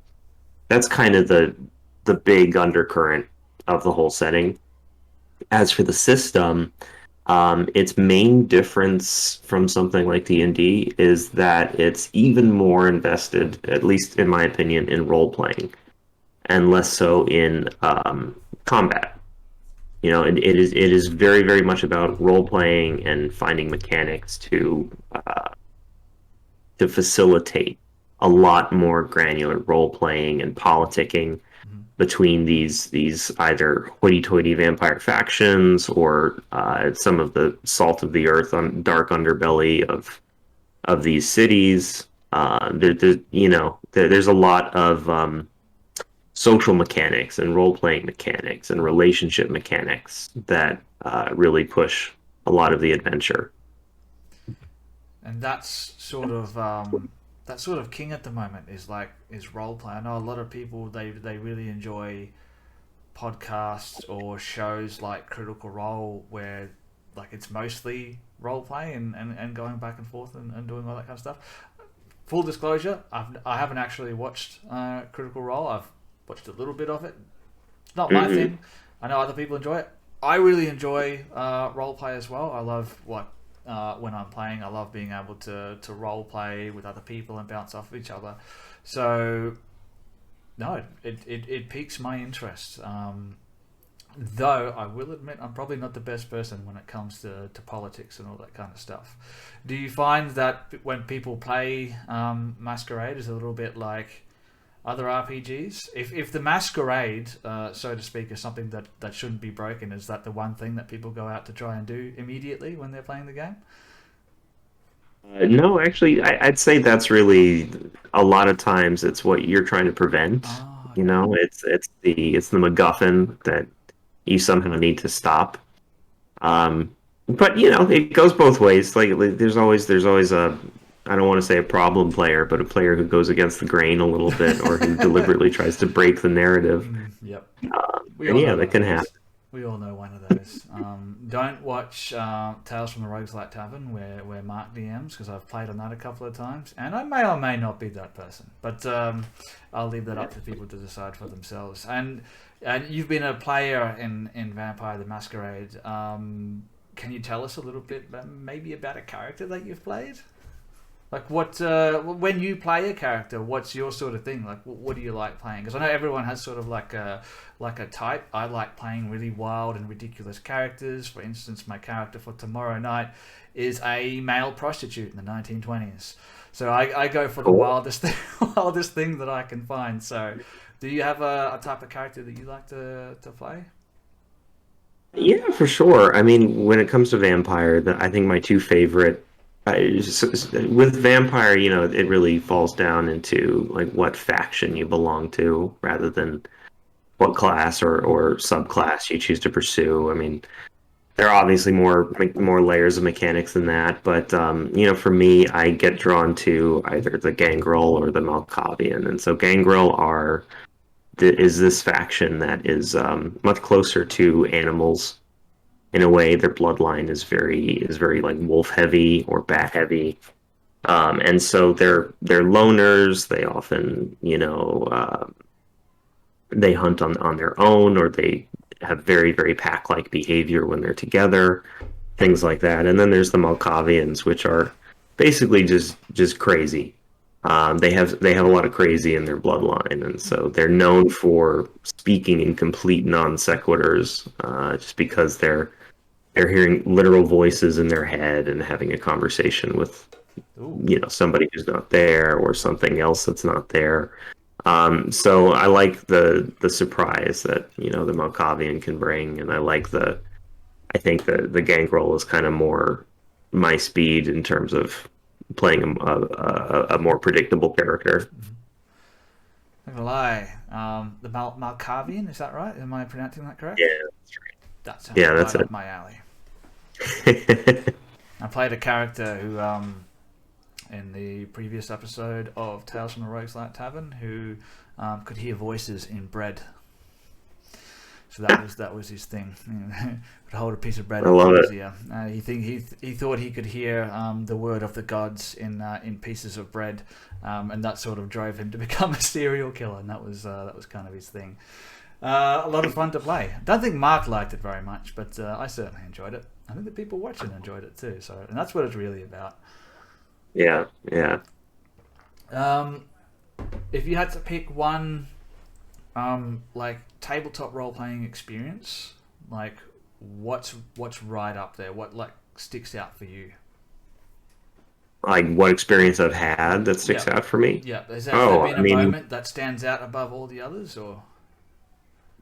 That's kind of the big undercurrent of the whole setting. As for the system, its main difference from something like D&D is that it's even more invested, at least in my opinion, in role-playing, and less so in combat. It is very, very much about role-playing and finding mechanics to facilitate a lot more granular role-playing and politicking between these either hoity-toity vampire factions or some of the salt of the earth on dark underbelly of these cities. There's a lot of social mechanics and role-playing mechanics and relationship mechanics that really push a lot of the adventure. And that's sort of king at the moment is role play. I know a lot of people they really enjoy podcasts or shows like Critical Role where like it's mostly role play and going back and forth and doing all that kind of stuff. Full disclosure, I haven't actually watched Critical Role. I've watched a little bit of it. It's not my thing. I know other people enjoy it. I really enjoy role play as well. I love when I'm playing, I love being able to role play with other people and bounce off of each other. So, no, it piques my interest. Though I will admit I'm probably not the best person when it comes to politics and all that kind of stuff. Do you find that when people play Masquerade is a little bit like other RPGs? If the Masquerade, so to speak, is something that shouldn't be broken, is that the one thing that people go out to try and do immediately when they're playing the game? No, actually, I'd say that's really a lot of times it's what you're trying to prevent. Oh, okay. It's the MacGuffin that you somehow need to stop. But it goes both ways. Like there's always a, I don't want to say a problem player, but a player who goes against the grain a little bit or who deliberately tries to break the narrative. Yep. And yeah, that can happen. We all know one of those. Don't watch Tales from the Roguelite Tavern where Mark DMs, because I've played on that a couple of times, and I may or may not be that person. But I'll leave that up to people to decide for themselves. And you've been a player in Vampire the Masquerade. Can you tell us a little bit maybe about a character that you've played? Like what when you play a character, what's your sort of thing? Like what do you like playing? Because I know everyone has sort of like a type. I like playing really wild and ridiculous characters. For instance, my character for tomorrow night is a male prostitute in the 1920s. So I go for the Cool. wildest thing, wildest thing that I can find. So do you have a type of character that you like to play? Yeah, for sure. I mean, when it comes to vampire, I think my two favorite with vampire, it really falls down into like what faction you belong to rather than what class or subclass you choose to pursue. I mean, there are obviously more layers of mechanics than that, but for me, I get drawn to either the Gangrel or the Malkavian, and so Gangrel is this faction that is much closer to animals in a way. Their bloodline is very like wolf heavy or bat heavy, and so they're loners. They often they hunt on their own, or they have very very pack like behavior when they're together, things like that. And then there's the Malkavians, which are basically just crazy. They have a lot of crazy in their bloodline, and so they're known for speaking in complete non sequiturs, just because they're hearing literal voices in their head and having a conversation with Ooh. somebody who's not there or something else that's not there. So I like the surprise that the Malkavian can bring, and I think the Gangrel is kind of more my speed in terms of playing a more predictable character. Not gonna lie, the Malkavian, is that right? Am I pronouncing that correct? Yeah, That sounds yeah, right that's up my alley. it. I played a character who, in the previous episode of Tales from the Roguelike Tavern, who could hear voices in bread. So that was his thing. Would hold a piece of bread I up love to his it. ear. He thought he could hear the word of the gods in pieces of bread, and that sort of drove him to become a serial killer. And that was kind of his thing. A lot of fun to play. Don't think Mark liked it very much, but I certainly enjoyed it. I think the people watching enjoyed it too. So, and that's what it's really about. Yeah, yeah. Um, if you had to pick one, like tabletop role playing experience, like what's right up there? What like sticks out for you? Like what experience I've had that Yeah, sticks out for me. yeah. Has there Oh, been I a mean, moment that stands out above all the others, or?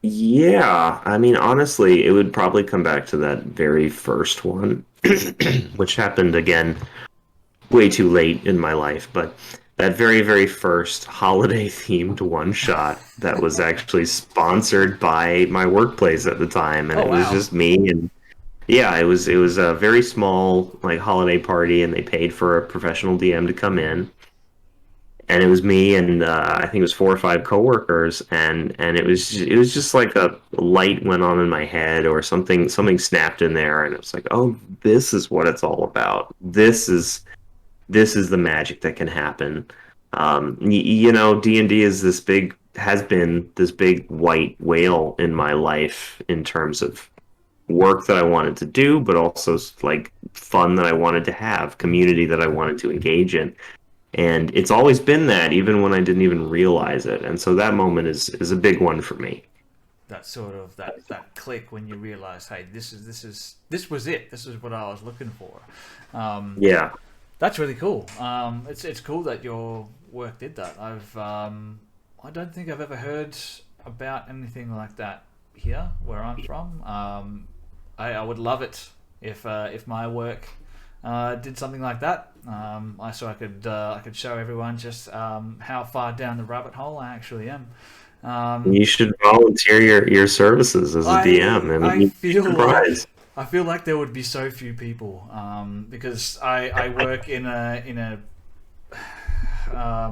yeah. I mean, honestly, it would probably come back to that very first one, which happened again way too late in my life, but that very, very first holiday themed one shot that was actually sponsored by my workplace at the time, and Oh it was wow. just me. And yeah, it was a very small like holiday party, and they paid for a professional DM to come in, and it was me and I think it was four or five coworkers, and it was just like a light went on in my head, or something snapped in there, and it was like, oh, this is what it's all about. This is the magic that can happen. D&D is has been this big white whale in my life in terms of work that I wanted to do, but also like fun that I wanted to have, community that I wanted to engage in. And it's always been that, even when I didn't even realize it. And so that moment is a big one for me. That sort of that click when you realize, hey, this was it. This is what I was looking for. Um, Yeah. That's really cool. It's cool that your work did that. I don't think I've ever heard about anything like that here where I'm from. I would love it if my work did something like that. I could show everyone just how far down the rabbit hole I actually am. Um, You should volunteer your services as a DM. I mean, I you'd be feel like surprised. I feel like there would be so few people because I work in a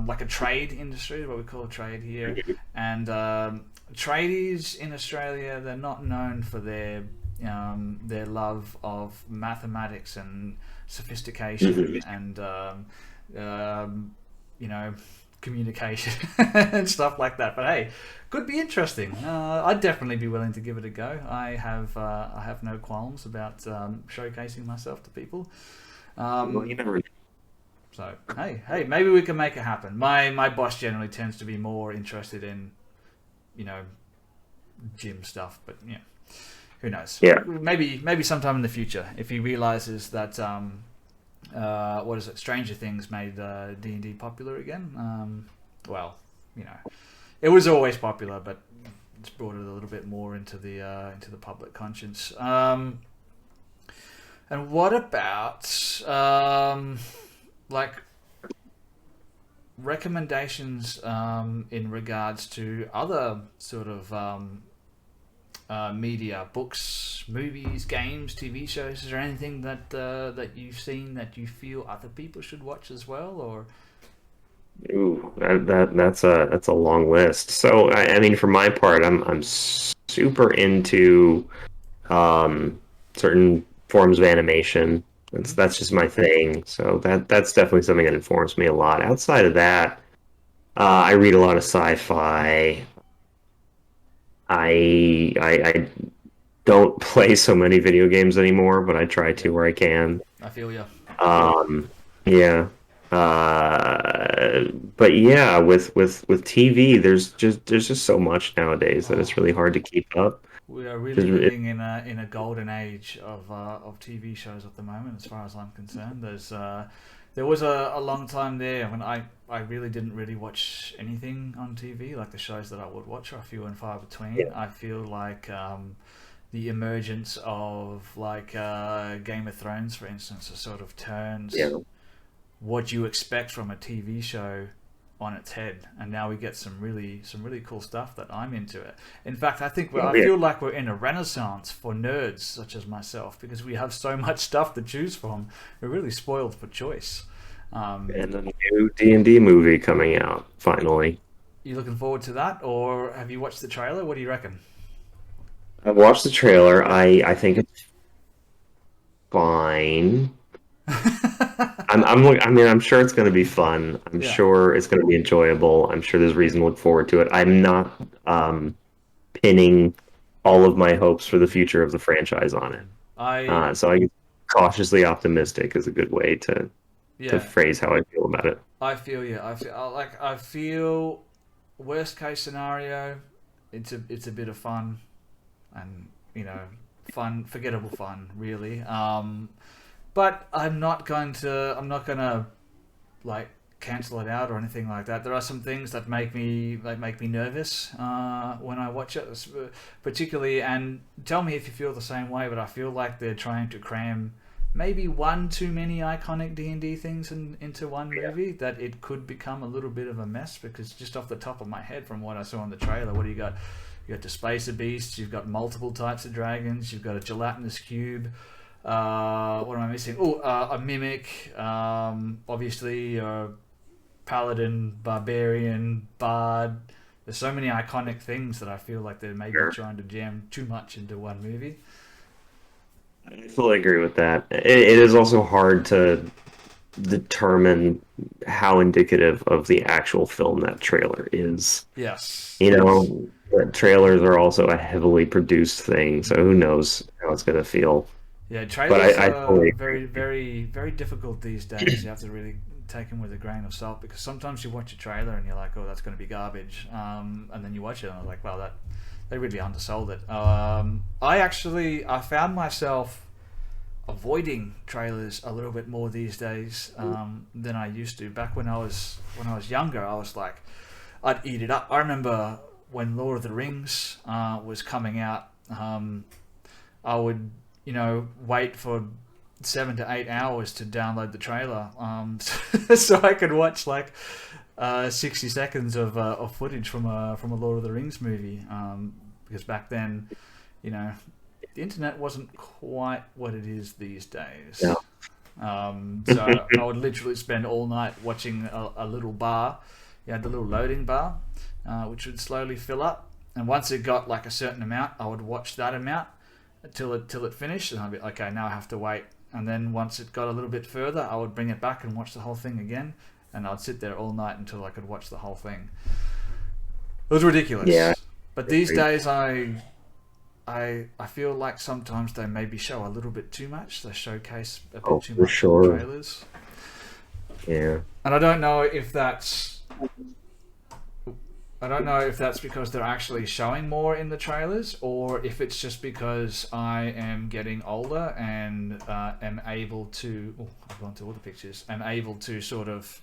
like a trade industry, what we call a trade here, and tradies in Australia, they're not known for their love of mathematics and sophistication and you know, communication and stuff like that. But hey, could be interesting. I'd definitely be willing to give it a go. I have no qualms about showcasing myself to people. Well, you never So hey, maybe we can make it happen. My boss generally tends to be more interested in, gym stuff, but yeah, who knows? Yeah. Maybe sometime in the future, if he realizes that what is it? Stranger Things made D&D popular again. Well, it was always popular, but it's brought it a little bit more into the public conscience. And what about like recommendations in regards to other sort of media, books, movies, games, TV shows? Is there anything that you've seen that you feel other people should watch as well, or? Ooh, that's a long list. So I mean, for my part, I'm super into certain forms of animation. That's just my thing. So that's definitely something that informs me a lot. Outside of that, I read a lot of sci-fi. I don't play so many video games anymore, but I try to where I can. I feel you. Yeah. But yeah, with TV, there's just so much nowadays that it's really hard to keep up. We are really 'Cause living in a golden age of TV shows at the moment, as far as I'm concerned. There was a long time there when I really didn't really watch anything on TV. Like the shows that I would watch are few and far between. Yeah. I feel like the emergence of like Game of Thrones, for instance, has sort of turns Yeah. what you expect from a TV show on its head, and now we get some really cool stuff that I'm into it. In fact, I think I feel like we're in a renaissance for nerds such as myself, because we have so much stuff to choose from. We're really spoiled for choice. And a new D&D movie coming out finally. You looking forward to that, or have you watched the trailer? What do you reckon? I've watched the trailer. I think it's fine. I'm sure it's going to be fun. I'm Yeah. sure it's going to be enjoyable. I'm sure there's reason to look forward to it. I'm not pinning all of my hopes for the future of the franchise on it. So I guess cautiously optimistic is a good way to phrase how I feel about it. I feel you. I feel worst case scenario, it's a bit of fun, and forgettable fun, really. But I'm not gonna like cancel it out or anything like that. There are some things that make me nervous when I watch it, particularly. And tell me if you feel the same way. But I feel like they're trying to cram maybe one too many iconic D&D things into one movie, that it could become a little bit of a mess. Because just off the top of my head, from what I saw in the trailer, what do you got? You got the Spacer Beasts. You've got multiple types of dragons. You've got a gelatinous cube. What am I missing? A mimic. Obviously, a paladin, barbarian, bard. There's so many iconic things that I feel like they're maybe trying to jam too much into one movie. I fully agree with that. It is also hard to determine how indicative of the actual film that trailer is. Yes. Trailers are also a heavily produced thing, so who knows how it's going to feel. Yeah, trailers I are totally very, very, very difficult these days. You have to really take them with a grain of salt, because sometimes you watch a trailer and you're like, oh, that's going to be garbage. And then you watch it and I'm like, wow, they really undersold it. I found myself avoiding trailers a little bit more these days than I used to. Back when I was younger, I was like, I'd eat it up. I remember when Lord of the Rings was coming out, I would wait for 7 to 8 hours to download the trailer, so I could watch like 60 seconds of footage from a Lord of the Rings movie, because back then, the internet wasn't quite what it is these days. Yeah. So I would literally spend all night watching a little bar. You had the little loading bar, which would slowly fill up, and once it got like a certain amount, I would watch that amount till it finished, and I'd be okay, now I have to wait. And then once it got a little bit further, I would bring it back and watch the whole thing again, and I'd sit there all night until I could watch the whole thing. It was ridiculous. Yeah. But these days I feel like sometimes they maybe show a little bit too much. They showcase a bit too much in the trailers. Yeah. And I don't know if that's because they're actually showing more in the trailers, or if it's just because I am getting older and am able to. Oh, I've gone to all the pictures. Am able to sort of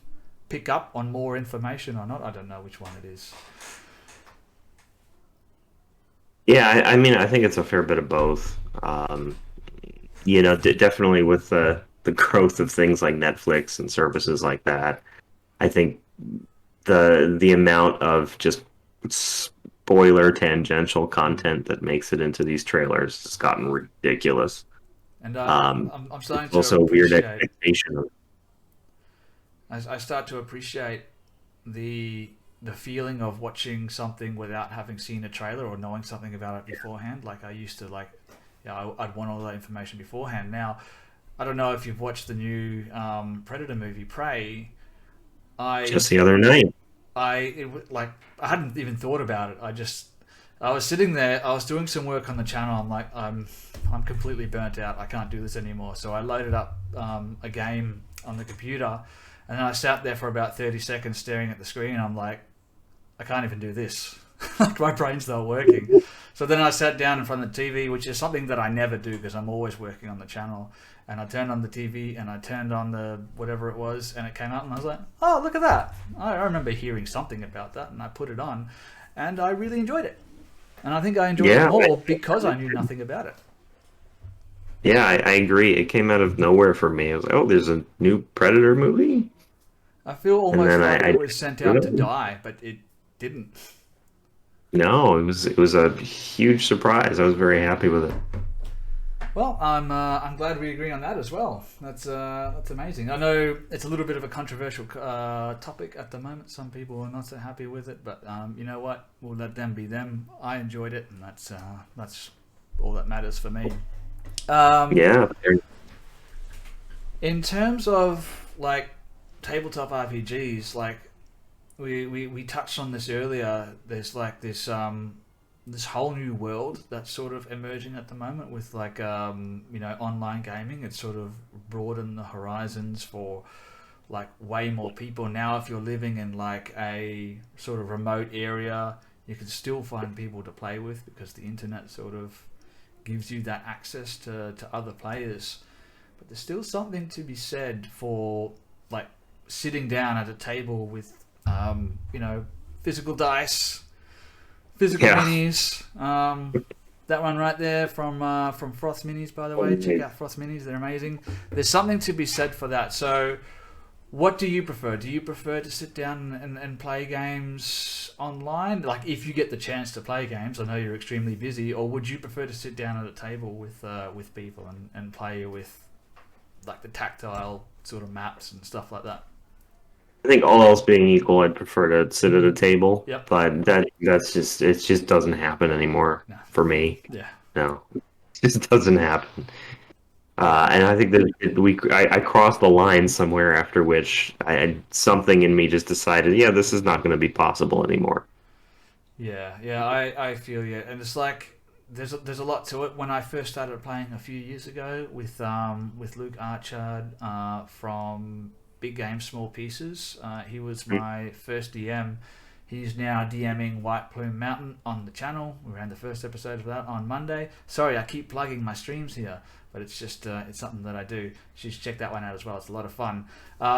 pick up on more information or not. I don't know which one it is. Yeah, I mean, I think it's a fair bit of both. Definitely with the growth of things like Netflix and services like that, I think the amount of just spoiler tangential content that makes it into these trailers has gotten ridiculous. And I'm starting It's to also a weird appreciate. expectation of, I start to appreciate the feeling of watching something without having seen a trailer or knowing something about it beforehand. Like I used to I'd want all that information beforehand. Now, I don't know if you've watched the new Predator movie, Prey. I just the other night. I hadn't even thought about it. I was sitting there. I was doing some work on the channel. I'm completely burnt out. I can't do this anymore. So I loaded up a game on the computer, and then I sat there for about 30 seconds staring at the screen. I'm like, I can't even do this. Like my brain's not working. So then I sat down in front of the TV, which is something that I never do because I'm always working on the channel. And I turned on the TV and I turned on the whatever it was, and it came out, and I was like, oh, look at that. I remember hearing something about that, and I put it on, and I really enjoyed it. And I think I enjoyed it more because I knew nothing about it. Yeah, I agree. It came out of nowhere for me. I was like, oh, there's a new Predator movie? I feel almost like I it was sent out to die, but it didn't. No, it was a huge surprise. I was very happy with it. Well, I'm glad we agree on that as well. That's amazing. I know it's a little bit of a controversial topic at the moment. Some people are not so happy with it, but you know what? We'll let them be them. I enjoyed it, and that's all that matters for me. Yeah. In terms of like tabletop RPGs, like we touched on this earlier. There's like this whole new world that's sort of emerging at the moment with like online gaming. It's sort of broadened the horizons for like way more people. Now if you're living in like a sort of remote area, you can still find people to play with because the internet sort of gives you that access to other players. But there's still something to be said for like sitting down at a table with physical dice, physical minis. That one right there from Froth Minis, by the way. Check out Froth Minis; they're amazing. There's something to be said for that. So, what do you prefer? Do you prefer to sit down and play games online? Like, if you get the chance to play games, I know you're extremely busy, or would you prefer to sit down at a table with people and play with like the tactile sort of maps and stuff like that? I think all else being equal, I'd prefer to sit at a table. Yep. But that's just it just doesn't happen anymore for me. Yeah. No, it just doesn't happen. And I think that I crossed the line somewhere after which something in me just decided, yeah, this is not going to be possible anymore. Yeah, I feel you, and it's like there's a lot to it. When I first started playing a few years ago with Luke Archard from Big Game Small Pieces, he was my first DM. He's now DMing White Plume Mountain on the channel. We ran the first episode of that on Monday. Sorry, I keep plugging my streams here, but it's just it's something that I do. You should check that one out as well. It's a lot of fun.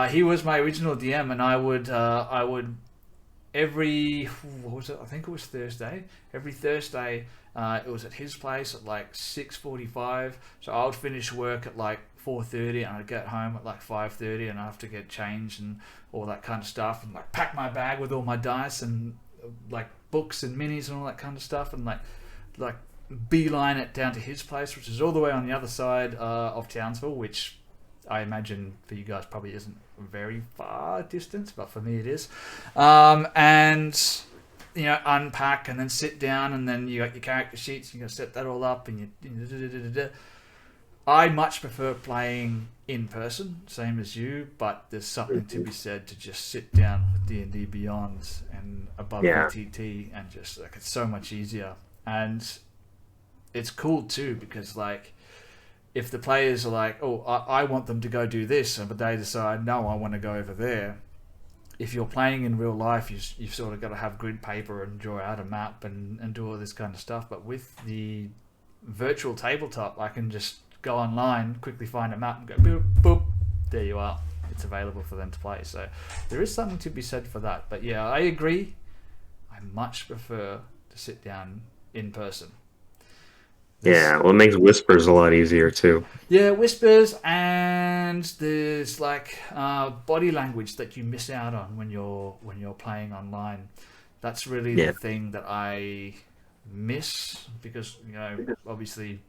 He was my original DM, and I would every what was it? I think it was Thursday. Every Thursday, it was at his place at like 6:45. So I would finish work at like 4:30, and I'd get home at like 5:30, and I have to get changed and all that kind of stuff, and like pack my bag with all my dice and like books and minis and all that kind of stuff, and like beeline it down to his place, which is all the way on the other side of Townsville, which I imagine for you guys probably isn't very far distance, but for me it is. And unpack and then sit down, and then you got your character sheets. You got to set that all up, and I much prefer playing in person, same as you, but there's something to be said to just sit down with D&D Beyond and above VTT, and just like it's so much easier. And it's cool too because like if the players are like, oh, I want them to go do this, but they decide, no, I want to go over there. If you're playing in real life, you've sort of got to have grid paper and draw out a map and do all this kind of stuff. But with the virtual tabletop, I can just go online, quickly find a map and go boop, boop, there you are. It's available for them to play. So there is something to be said for that. But yeah, I agree. I much prefer to sit down in person. Yeah, well, it makes whispers a lot easier too. Yeah, whispers, and there's like body language that you miss out on when you're playing online. That's really the thing that I miss, because obviously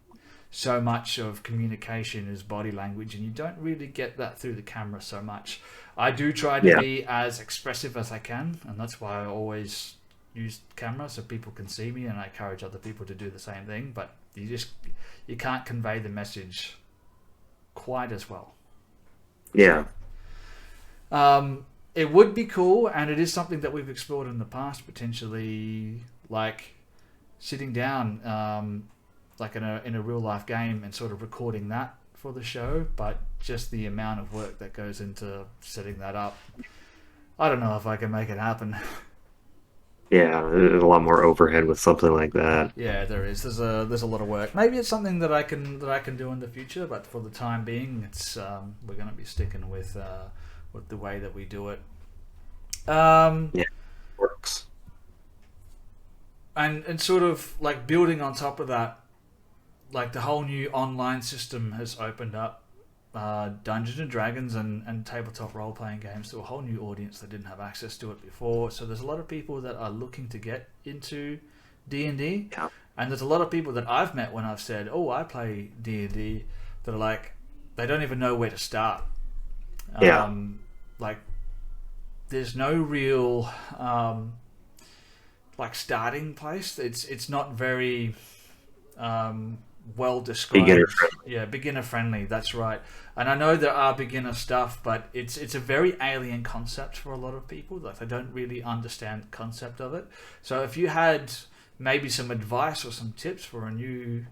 so much of communication is body language, and you don't really get that through the camera so much. I do try to be as expressive as I can, and that's why I always use camera so people can see me, and I encourage other people to do the same thing. But you can't convey the message quite as well. Yeah. It would be cool, and it is something that we've explored in the past, potentially, like sitting down like in a real life game and sort of recording that for the show. But just the amount of work that goes into setting that up, I don't know if I can make it happen. Yeah, there's a lot more overhead with something like that. Yeah, there is. There's a lot of work. Maybe it's something that I can do in the future, but for the time being, it's we're going to be sticking with the way that we do it. Works. And sort of like building on top of that, like the whole new online system has opened up Dungeons and Dragons and tabletop role-playing games to a whole new audience that didn't have access to it before. So there's a lot of people that are looking to get into D&D, and there's a lot of people that I've met when I've said, oh, I play D&D, that are like, they don't even know where to start. Like there's no real like starting place. It's not very well described. Beginner friendly. Yeah, beginner friendly, that's right. And I know there are beginner stuff, but it's a very alien concept for a lot of people. Like they don't really understand the concept of it. So if you had maybe some advice or some tips for a new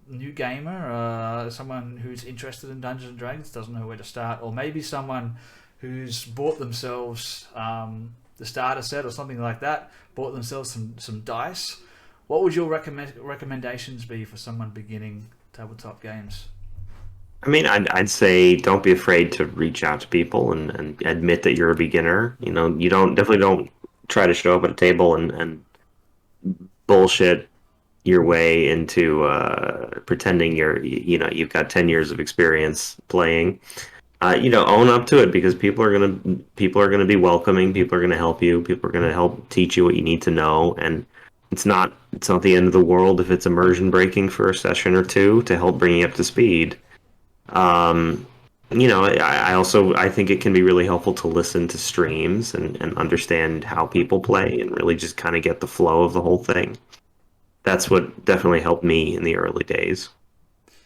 gamer, someone who's interested in Dungeons and Dragons, doesn't know where to start, or maybe someone who's bought themselves the starter set or something like that, bought themselves some dice, what would your recommendations be for someone beginning tabletop games? I mean, I'd say don't be afraid to reach out to people and admit that you're a beginner. You know, you definitely don't try to show up at a table and bullshit your way into pretending you've got 10 years of experience playing. Own up to it, because people are gonna be welcoming. People are gonna help you. People are gonna help teach you what you need to know, and it's not the end of the world if it's immersion breaking for a session or two to help bring you up to speed. I think it can be really helpful to listen to streams and understand how people play and really just kind of get the flow of the whole thing. That's what definitely helped me in the early days.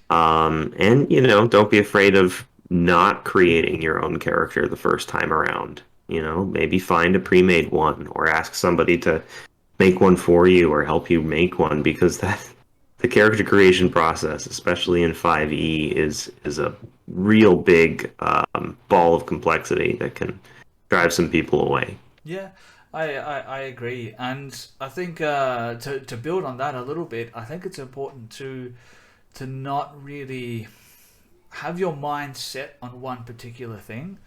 Don't be afraid of not creating your own character the first time around. Maybe find a pre-made one or ask somebody to make one for you or help you make one, because the character creation process, especially in 5e, is a real big ball of complexity that can drive some people away. Yeah, I agree, and I think to build on that a little bit, I think it's important to not really have your mind set on one particular thing.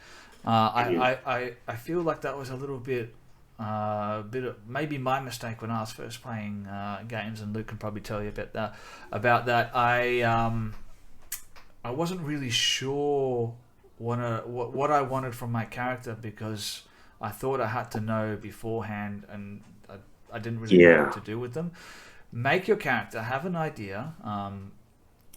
I feel like that was a little bit maybe my mistake when I was first playing games, and Luke can probably tell you about that. I wasn't really sure what I wanted from my character, because I thought I had to know beforehand, and I didn't really know what to do with them. Make your character have an idea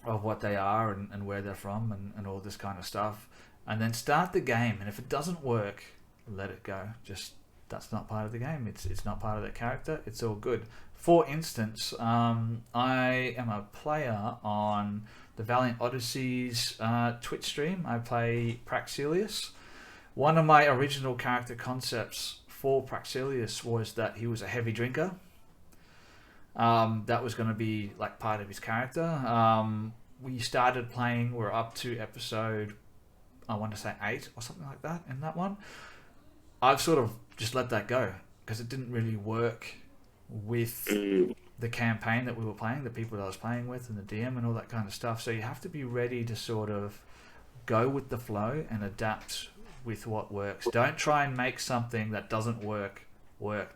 of what they are and where they're from and all this kind of stuff, and then start the game. And if it doesn't work, let it go. Just, that's not part of the game. It's not part of the character. It's all good. For instance, I am a player on the Valiant Odysseys Twitch stream. I play Praxilius. One of my original character concepts for Praxilius was that he was a heavy drinker. That was going to be like part of his character. we started playing, we're up to episode, I want to say 8 or something like that in that one. I've sort of just let that go because it didn't really work with the campaign that we were playing, the people that I was playing with, and the DM and all that kind of stuff. So you have to be ready to sort of go with the flow and adapt with what works. Don't try and make something that doesn't work.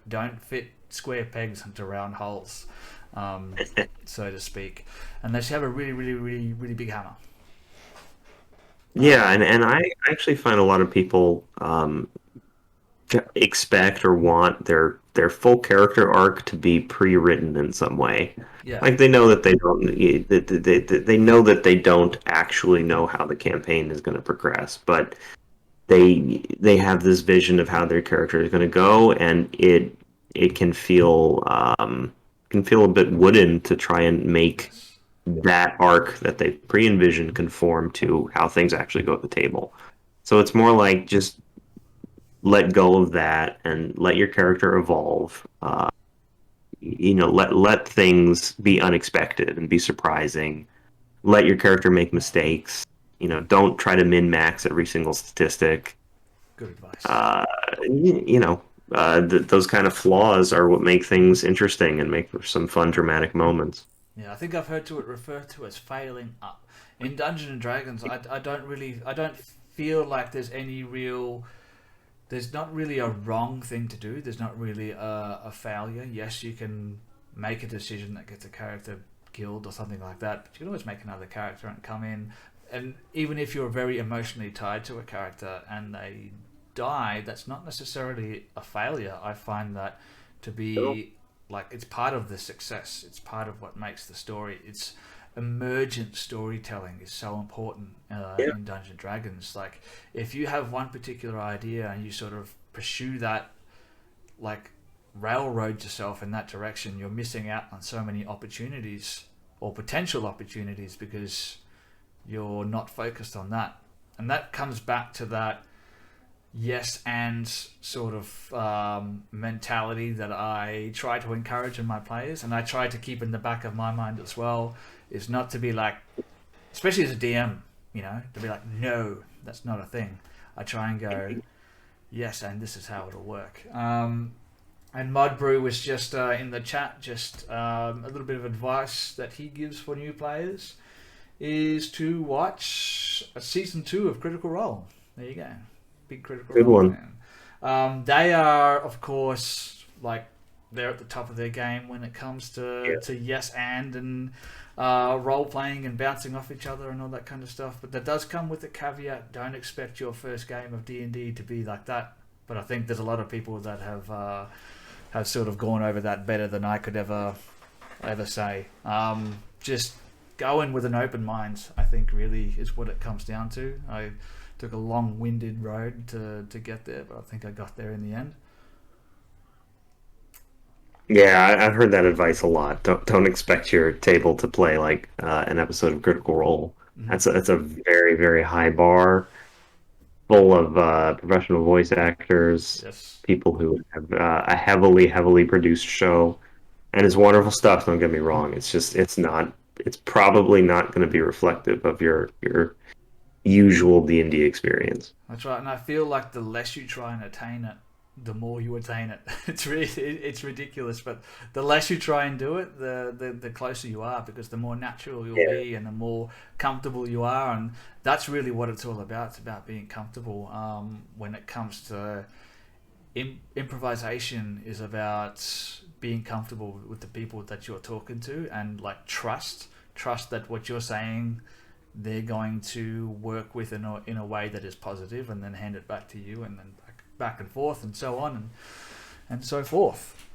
Don't fit square pegs into round holes, so to speak, unless you have a really, really, really, really big hammer. Yeah, and I actually find a lot of people expect or want their full character arc to be pre-written in some way. Yeah. Like they know that they don't they know that they don't actually know how the campaign is going to progress, but they have this vision of how their character is going to go, and it can feel a bit wooden to try and make that arc that they pre-envisioned conform to how things actually go at the table. So it's more like just let go of that and let your character evolve. Let things be unexpected and be surprising. Let your character make mistakes. Don't try to min-max every single statistic. Good advice. Those kind of flaws are what make things interesting and make for some fun, dramatic moments. Yeah, I think I've heard it referred to as failing up. In Dungeons and Dragons, I don't feel like there's not really a wrong thing to do. There's not really a failure. Yes, you can make a decision that gets a character killed or something like that, but you can always make another character and come in. And even if you're very emotionally tied to a character and they die, that's not necessarily a failure. I find that to be like, it's part of the success. It's part of what makes the story. It's emergent storytelling is so important in Dungeons and Dragons. Like, if you have one particular idea and you sort of pursue that, like railroad yourself in that direction, you're missing out on so many opportunities or potential opportunities because you're not focused on that. And that comes back to that yes and sort of mentality that I try to encourage in my players, and I try to keep in the back of my mind as well, is not to be like, especially as a DM, to be like, no, that's not a thing. I try and go, yes, and this is how it'll work. And Mudbrew was just in the chat, just a little bit of advice that he gives for new players is to watch season 2 of Critical Role. There you go. Big Critical Good Role one. fan. They are, of course, like, they're at the top of their game when it comes to yes and role playing and bouncing off each other and all that kind of stuff. But that does come with the caveat: don't expect your first game of D&D to be like that. But I think there's a lot of people that have sort of gone over that better than I could ever say. Just go in with an open mind, I think, really is what it comes down to. I took a long-winded road to get there, but I think I got there in the end. Yeah, I've heard that advice a lot. Don't expect your table to play like an episode of Critical Role. Mm-hmm. That's a very, very high bar, full of professional voice actors, people who have a heavily, heavily produced show, and it's wonderful stuff. Don't get me wrong. It's probably not going to be reflective of your usual D&D experience. That's right, and I feel like the less you try and attain it, the more you attain it. It's ridiculous, but the less you try and do it, the closer you are, because the more natural you'll be and the more comfortable you are, and that's really what it's all about. It's about being comfortable. When it comes to improvisation, is about being comfortable with the people that you're talking to, and like trust that what you're saying they're going to work with in a way that is positive, and then hand it back to you, and then back and forth, and so on and so forth.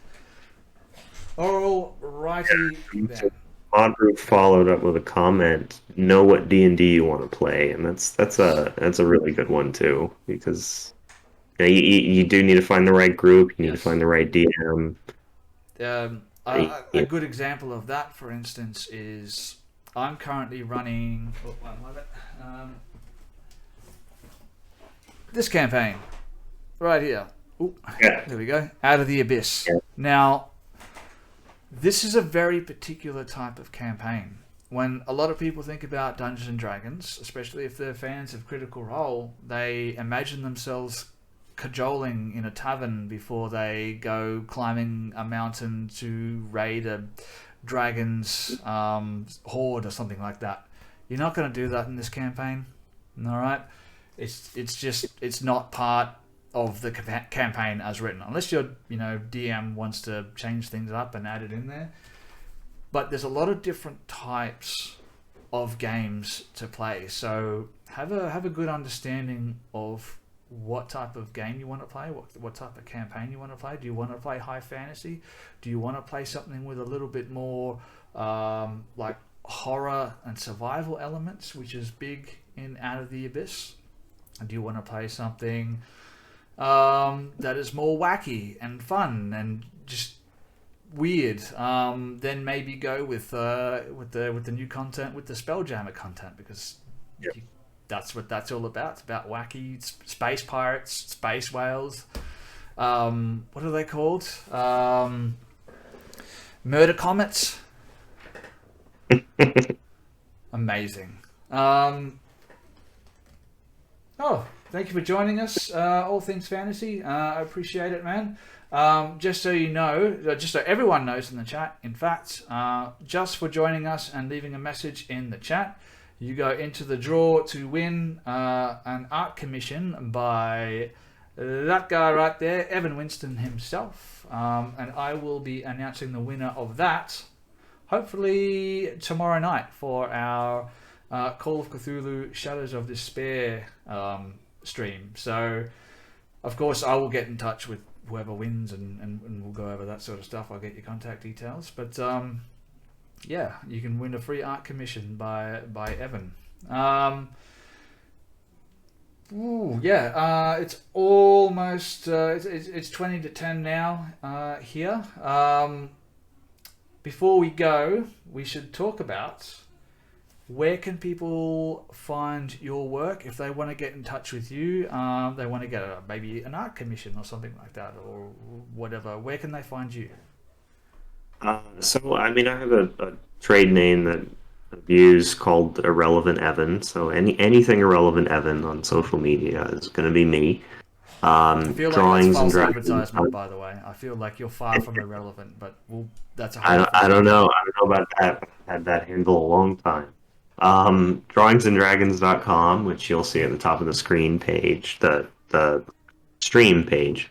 All righty. So Audrey followed up with a comment: know what D&D you want to play, and that's a really good one too, because you do need to find the right group, you need to find the right DM. A good example of that, for instance, is I'm currently running this campaign right here. There we go. Out of the Abyss. Now, this is a very particular type of campaign. when a lot of people think about Dungeons and Dragons, especially if they're fans of Critical Role, they imagine themselves cajoling in a tavern before they go climbing a mountain to raid a dragon's horde or something like that. You're not going to do that in this campaign, all right? It's not part of the campaign as written, unless your DM wants to change things up and add it in there. But there's a lot of different types of games to play, so have a good understanding of what type of game you want to play, what type of campaign you want to play. Do you want to play high fantasy? Do you want to play something with a little bit more like horror and survival elements, which is big in Out of the Abyss? Do you want to play something that is more wacky and fun and just weird? Then maybe go with the new content, with the Spelljammer content, because that's what that's all about. It's about wacky space pirates, space whales. What are they called? Murder comets. Amazing. Thank you for joining us, All Things Fantasy. I appreciate it, man. Just so you know, just so everyone knows in the chat, in fact, just for joining us and leaving a message in the chat, you go into the draw to win an art commission by that guy right there, Evan Winston himself. And I will be announcing the winner of that, hopefully tomorrow night, for our Call of Cthulhu Shadows of Despair stream. So, of course, I will get in touch with whoever wins and we'll go over that sort of stuff. I'll get your contact details. But yeah, you can win a free art commission by Evan. It's almost it's 20 to 10 now here. Before we go, we should talk about where can people find your work if they want to get in touch with you. They want to get maybe an art commission or something like that, or whatever. Where can they find you? So, I mean, I have a trade name that I've used called Irrelevant Evan. So anything Irrelevant Evan on social media is going to be me. I feel like Drawings that's false and advertisement, by the way. I feel like you're far from irrelevant, but that's a whole I don't know. I don't know about that. But I've had that handle a long time. Drawingsandragons.com, which you'll see at the top of the screen page, the stream page,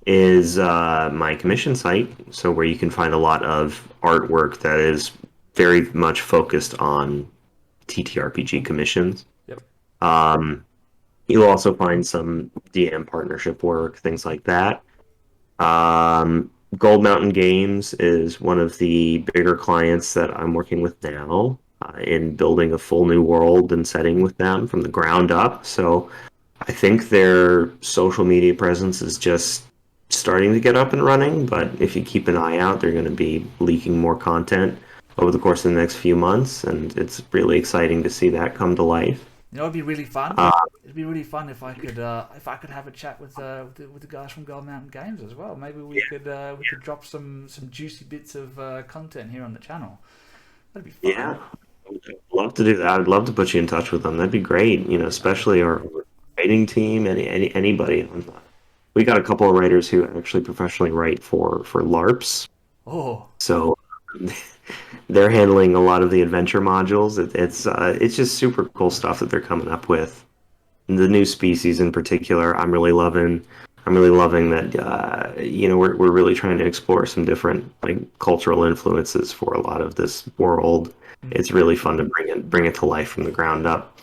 is my commission site. So where you can find a lot of artwork that is very much focused on TTRPG commissions. Yep. You'll also find some DM partnership work, things like that. Gold Mountain Games is one of the bigger clients that I'm working with now in building a full new world and setting with them from the ground up. So I think their social media presence is just starting to get up and running, but if you keep an eye out, they're going to be leaking more content over the course of the next few months, and it's really exciting to see that come to life. You know, it'd be really fun. It'd be really fun if I could have a chat with the guys from Gold Mountain Games as well. Maybe we could drop some juicy bits of content here on the channel. That'd be fun. Yeah, I'd love to do that. I'd love to put you in touch with them. That'd be great. You know, especially our writing team, anybody. We got a couple of writers who actually professionally write for LARPs. Oh, so they're handling a lot of the adventure modules. It's just super cool stuff that they're coming up with. And the new species in particular, I'm really loving that. We're really trying to explore some different cultural influences for a lot of this world. It's really fun to bring it to life from the ground up.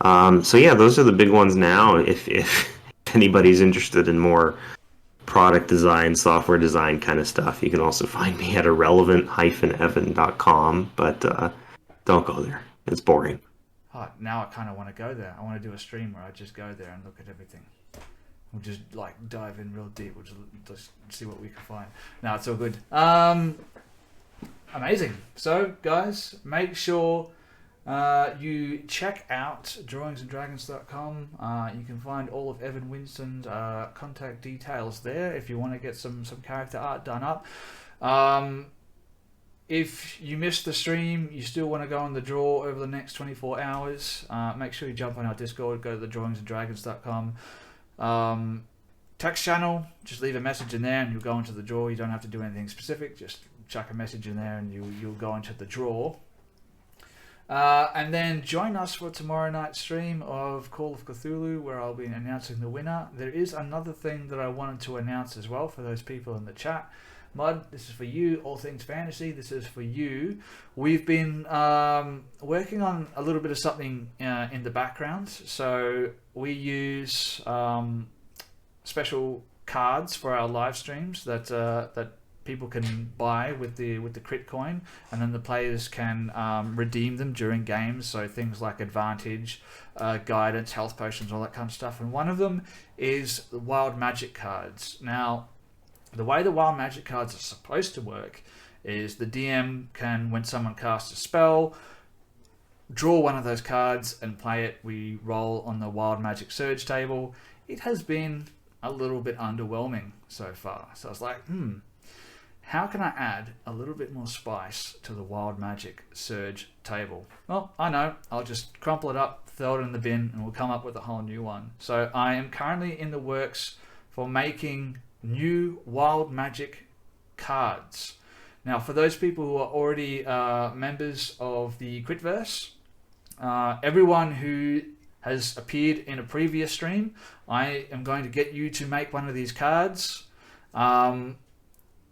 So yeah, those are the big ones now. If anybody's interested in more product design, software design kind of stuff, you can also find me at irrelevant-evan.com, but don't go there. It's boring. Oh, now I kind of want to go there. I want to do a stream where I just go there and look at everything. We'll just dive in real deep. We'll just see what we can find. No, it's all good. Amazing. So, guys, make sure you check out drawingsandragons.com. You can find all of Evan Winston's contact details there if you want to get some character art done up. if you missed the stream, you still want to go on the draw over the next 24 hours, make sure you jump on our Discord, go to the drawingsandragons.com text channel, just leave a message in there and you'll go into the draw. You don't have to do anything specific, just chuck a message in there and you'll go into the draw. And then join us for tomorrow night's stream of Call of Cthulhu, where I'll be announcing the winner. There is another thing that I wanted to announce as well for those people in the chat. Mud, this is for you. All Things Fantasy, this is for you. We've been working on a little bit of something in the background. So we use special cards for our live streams that people can buy with the crit coin, and then the players can redeem them during games. So things like advantage, guidance, health potions, all that kind of stuff. And one of them is the wild magic cards. Now, the way the wild magic cards are supposed to work is the DM can, when someone casts a spell, draw one of those cards and play it. We roll on the wild magic surge table. It has been a little bit underwhelming so far. So I was like, how can I add a little bit more spice to the wild magic surge table? Well, I know, I'll just crumple it up, throw it in the bin, and we'll come up with a whole new one. So I am currently in the works for making new wild magic cards. Now, for those people who are already members of the Critverse, everyone who has appeared in a previous stream, I am going to get you to make one of these cards.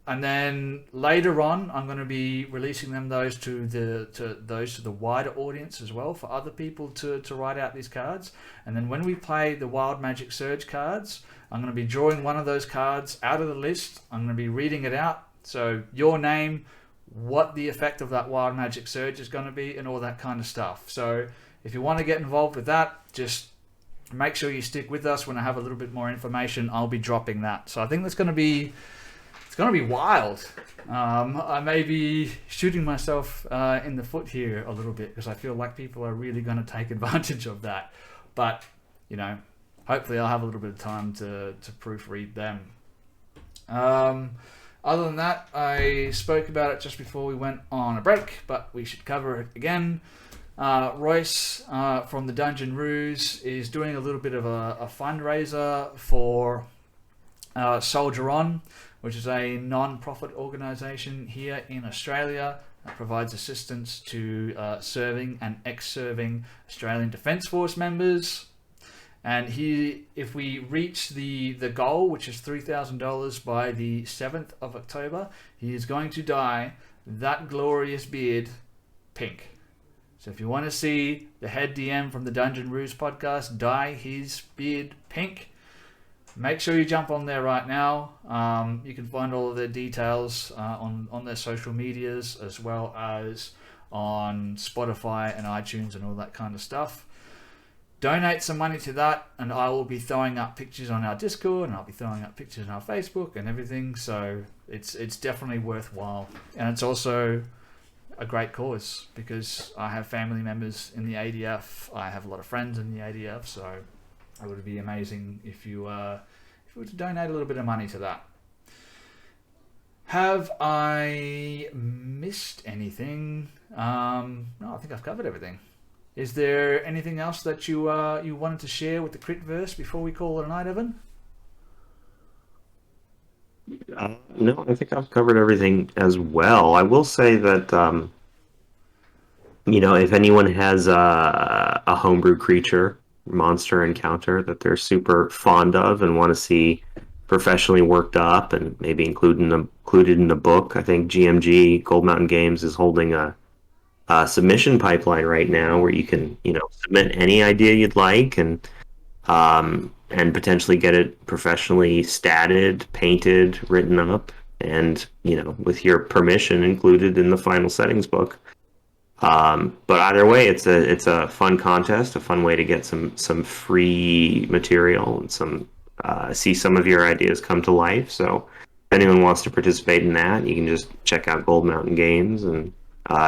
And then later on, I'm going to be releasing those to the wider audience as well, for other people to write out these cards. And then when we play the Wild Magic Surge cards, I'm going to be drawing one of those cards out of the list. I'm going to be reading it out. So your name, what the effect of that Wild Magic Surge is going to be, and all that kind of stuff. So if you want to get involved with that, just make sure you stick with us. When I have a little bit more information, I'll be dropping that. So I think that's going to be... it's going to be wild. I may be shooting myself in the foot here a little bit, because I feel like people are really going to take advantage of that. But, you know, hopefully I'll have a little bit of time to proofread them. Other than that, I spoke about it just before we went on a break, but we should cover it again. Royce from the Dungeon Ruse is doing a little bit of a fundraiser for Soldier On, which is a non-profit organisation here in Australia that provides assistance to serving and ex-serving Australian Defence Force members. And if we reach the goal, which is $3,000 by the 7th of October, he is going to dye that glorious beard pink. So if you want to see the head DM from the Dungeon Ruse podcast dye his beard pink, make sure you jump on there right now. You can find all of their details on their social medias, as well as on Spotify and iTunes and all that kind of stuff. Donate some money to that, and I will be throwing up pictures on our Discord, and I'll be throwing up pictures on our Facebook and everything. So it's definitely worthwhile, and it's also a great cause, because I have family members in the ADF. I have a lot of friends in the ADF, so it would be amazing if you were to donate a little bit of money to that. Have I missed anything? No, I think I've covered everything. Is there anything else that you wanted to share with the Critverse before we call it a night, Evan? No, I think I've covered everything as well. I will say that, if anyone has a homebrew creature, monster encounter that they're super fond of and want to see professionally worked up and maybe included in the book, I think GMG, Gold Mountain Games, is holding a submission pipeline right now where you can, submit any idea you'd like and potentially get it professionally statted, painted, written up, and, with your permission, included in the final settings book. But either way, it's a fun contest, a fun way to get some free material and see some of your ideas come to life. So if anyone wants to participate in that, you can just check out Gold Mountain Games, and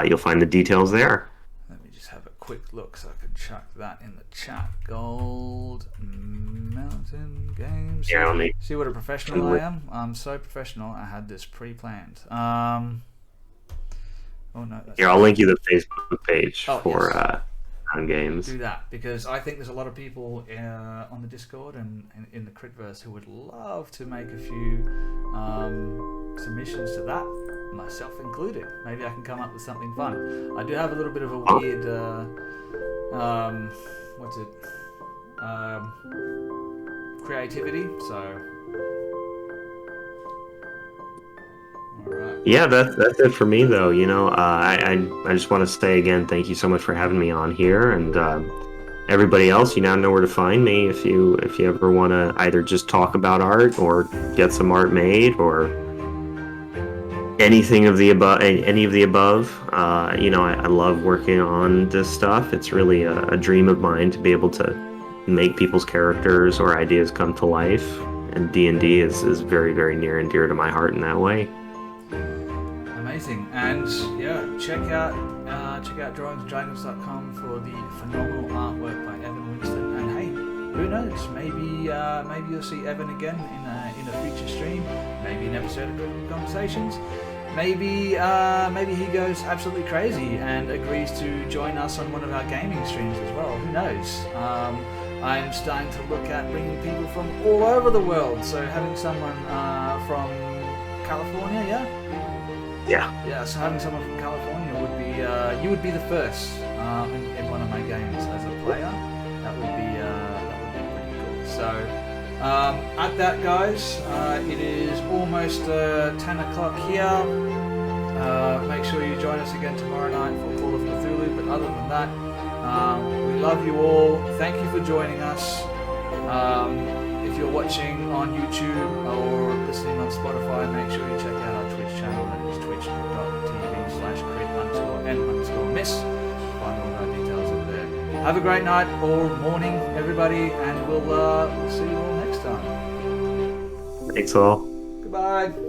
you'll find the details there. Let me just have a quick look so I can chuck that in the chat. Gold Mountain Games. Yeah, see what a professional I am? I'm so professional, I had this pre-planned. Oh no, that's Here, I'll link you the Facebook page Oh, for yes. games. Do that, because I think there's a lot of people on the Discord and in the Critverse who would love to make a few submissions to that, myself included. Maybe I can come up with something fun. I do have a little bit of a weird, creativity, so... Alright. Yeah, that's it for me though. You know, I just want to say again, thank you so much for having me on here, and everybody else, you now know where to find me if you ever want to either just talk about art or get some art made or anything of the above, any of the above. You know, I love working on this stuff. It's really a dream of mine to be able to make people's characters or ideas come to life, and D&D is very, very near and dear to my heart in that way. Amazing. And yeah, check out drawingsanddragons.com for the phenomenal artwork by Evan Winston. And hey, who knows? Maybe you'll see Evan again in a future stream. Maybe an episode of Critical Conversations. Maybe he goes absolutely crazy and agrees to join us on one of our gaming streams as well. Who knows? I'm starting to look at bringing people from all over the world. So having someone from California, yeah, so having someone from California would be you would be the first in one of my games as a player. That would be pretty cool. So at that, guys, it is almost 10 o'clock here. Make sure you join us again tomorrow night for Call of Cthulhu. But other than that, we love you all. Thank you for joining us. If you're watching on YouTube or listening on Spotify, make sure you check out our Twitch channel. That is twitch.tv/crit_n_miss. Find all our details over there. Have a great night or morning, everybody, and we'll see you all next time. Thanks all. Goodbye.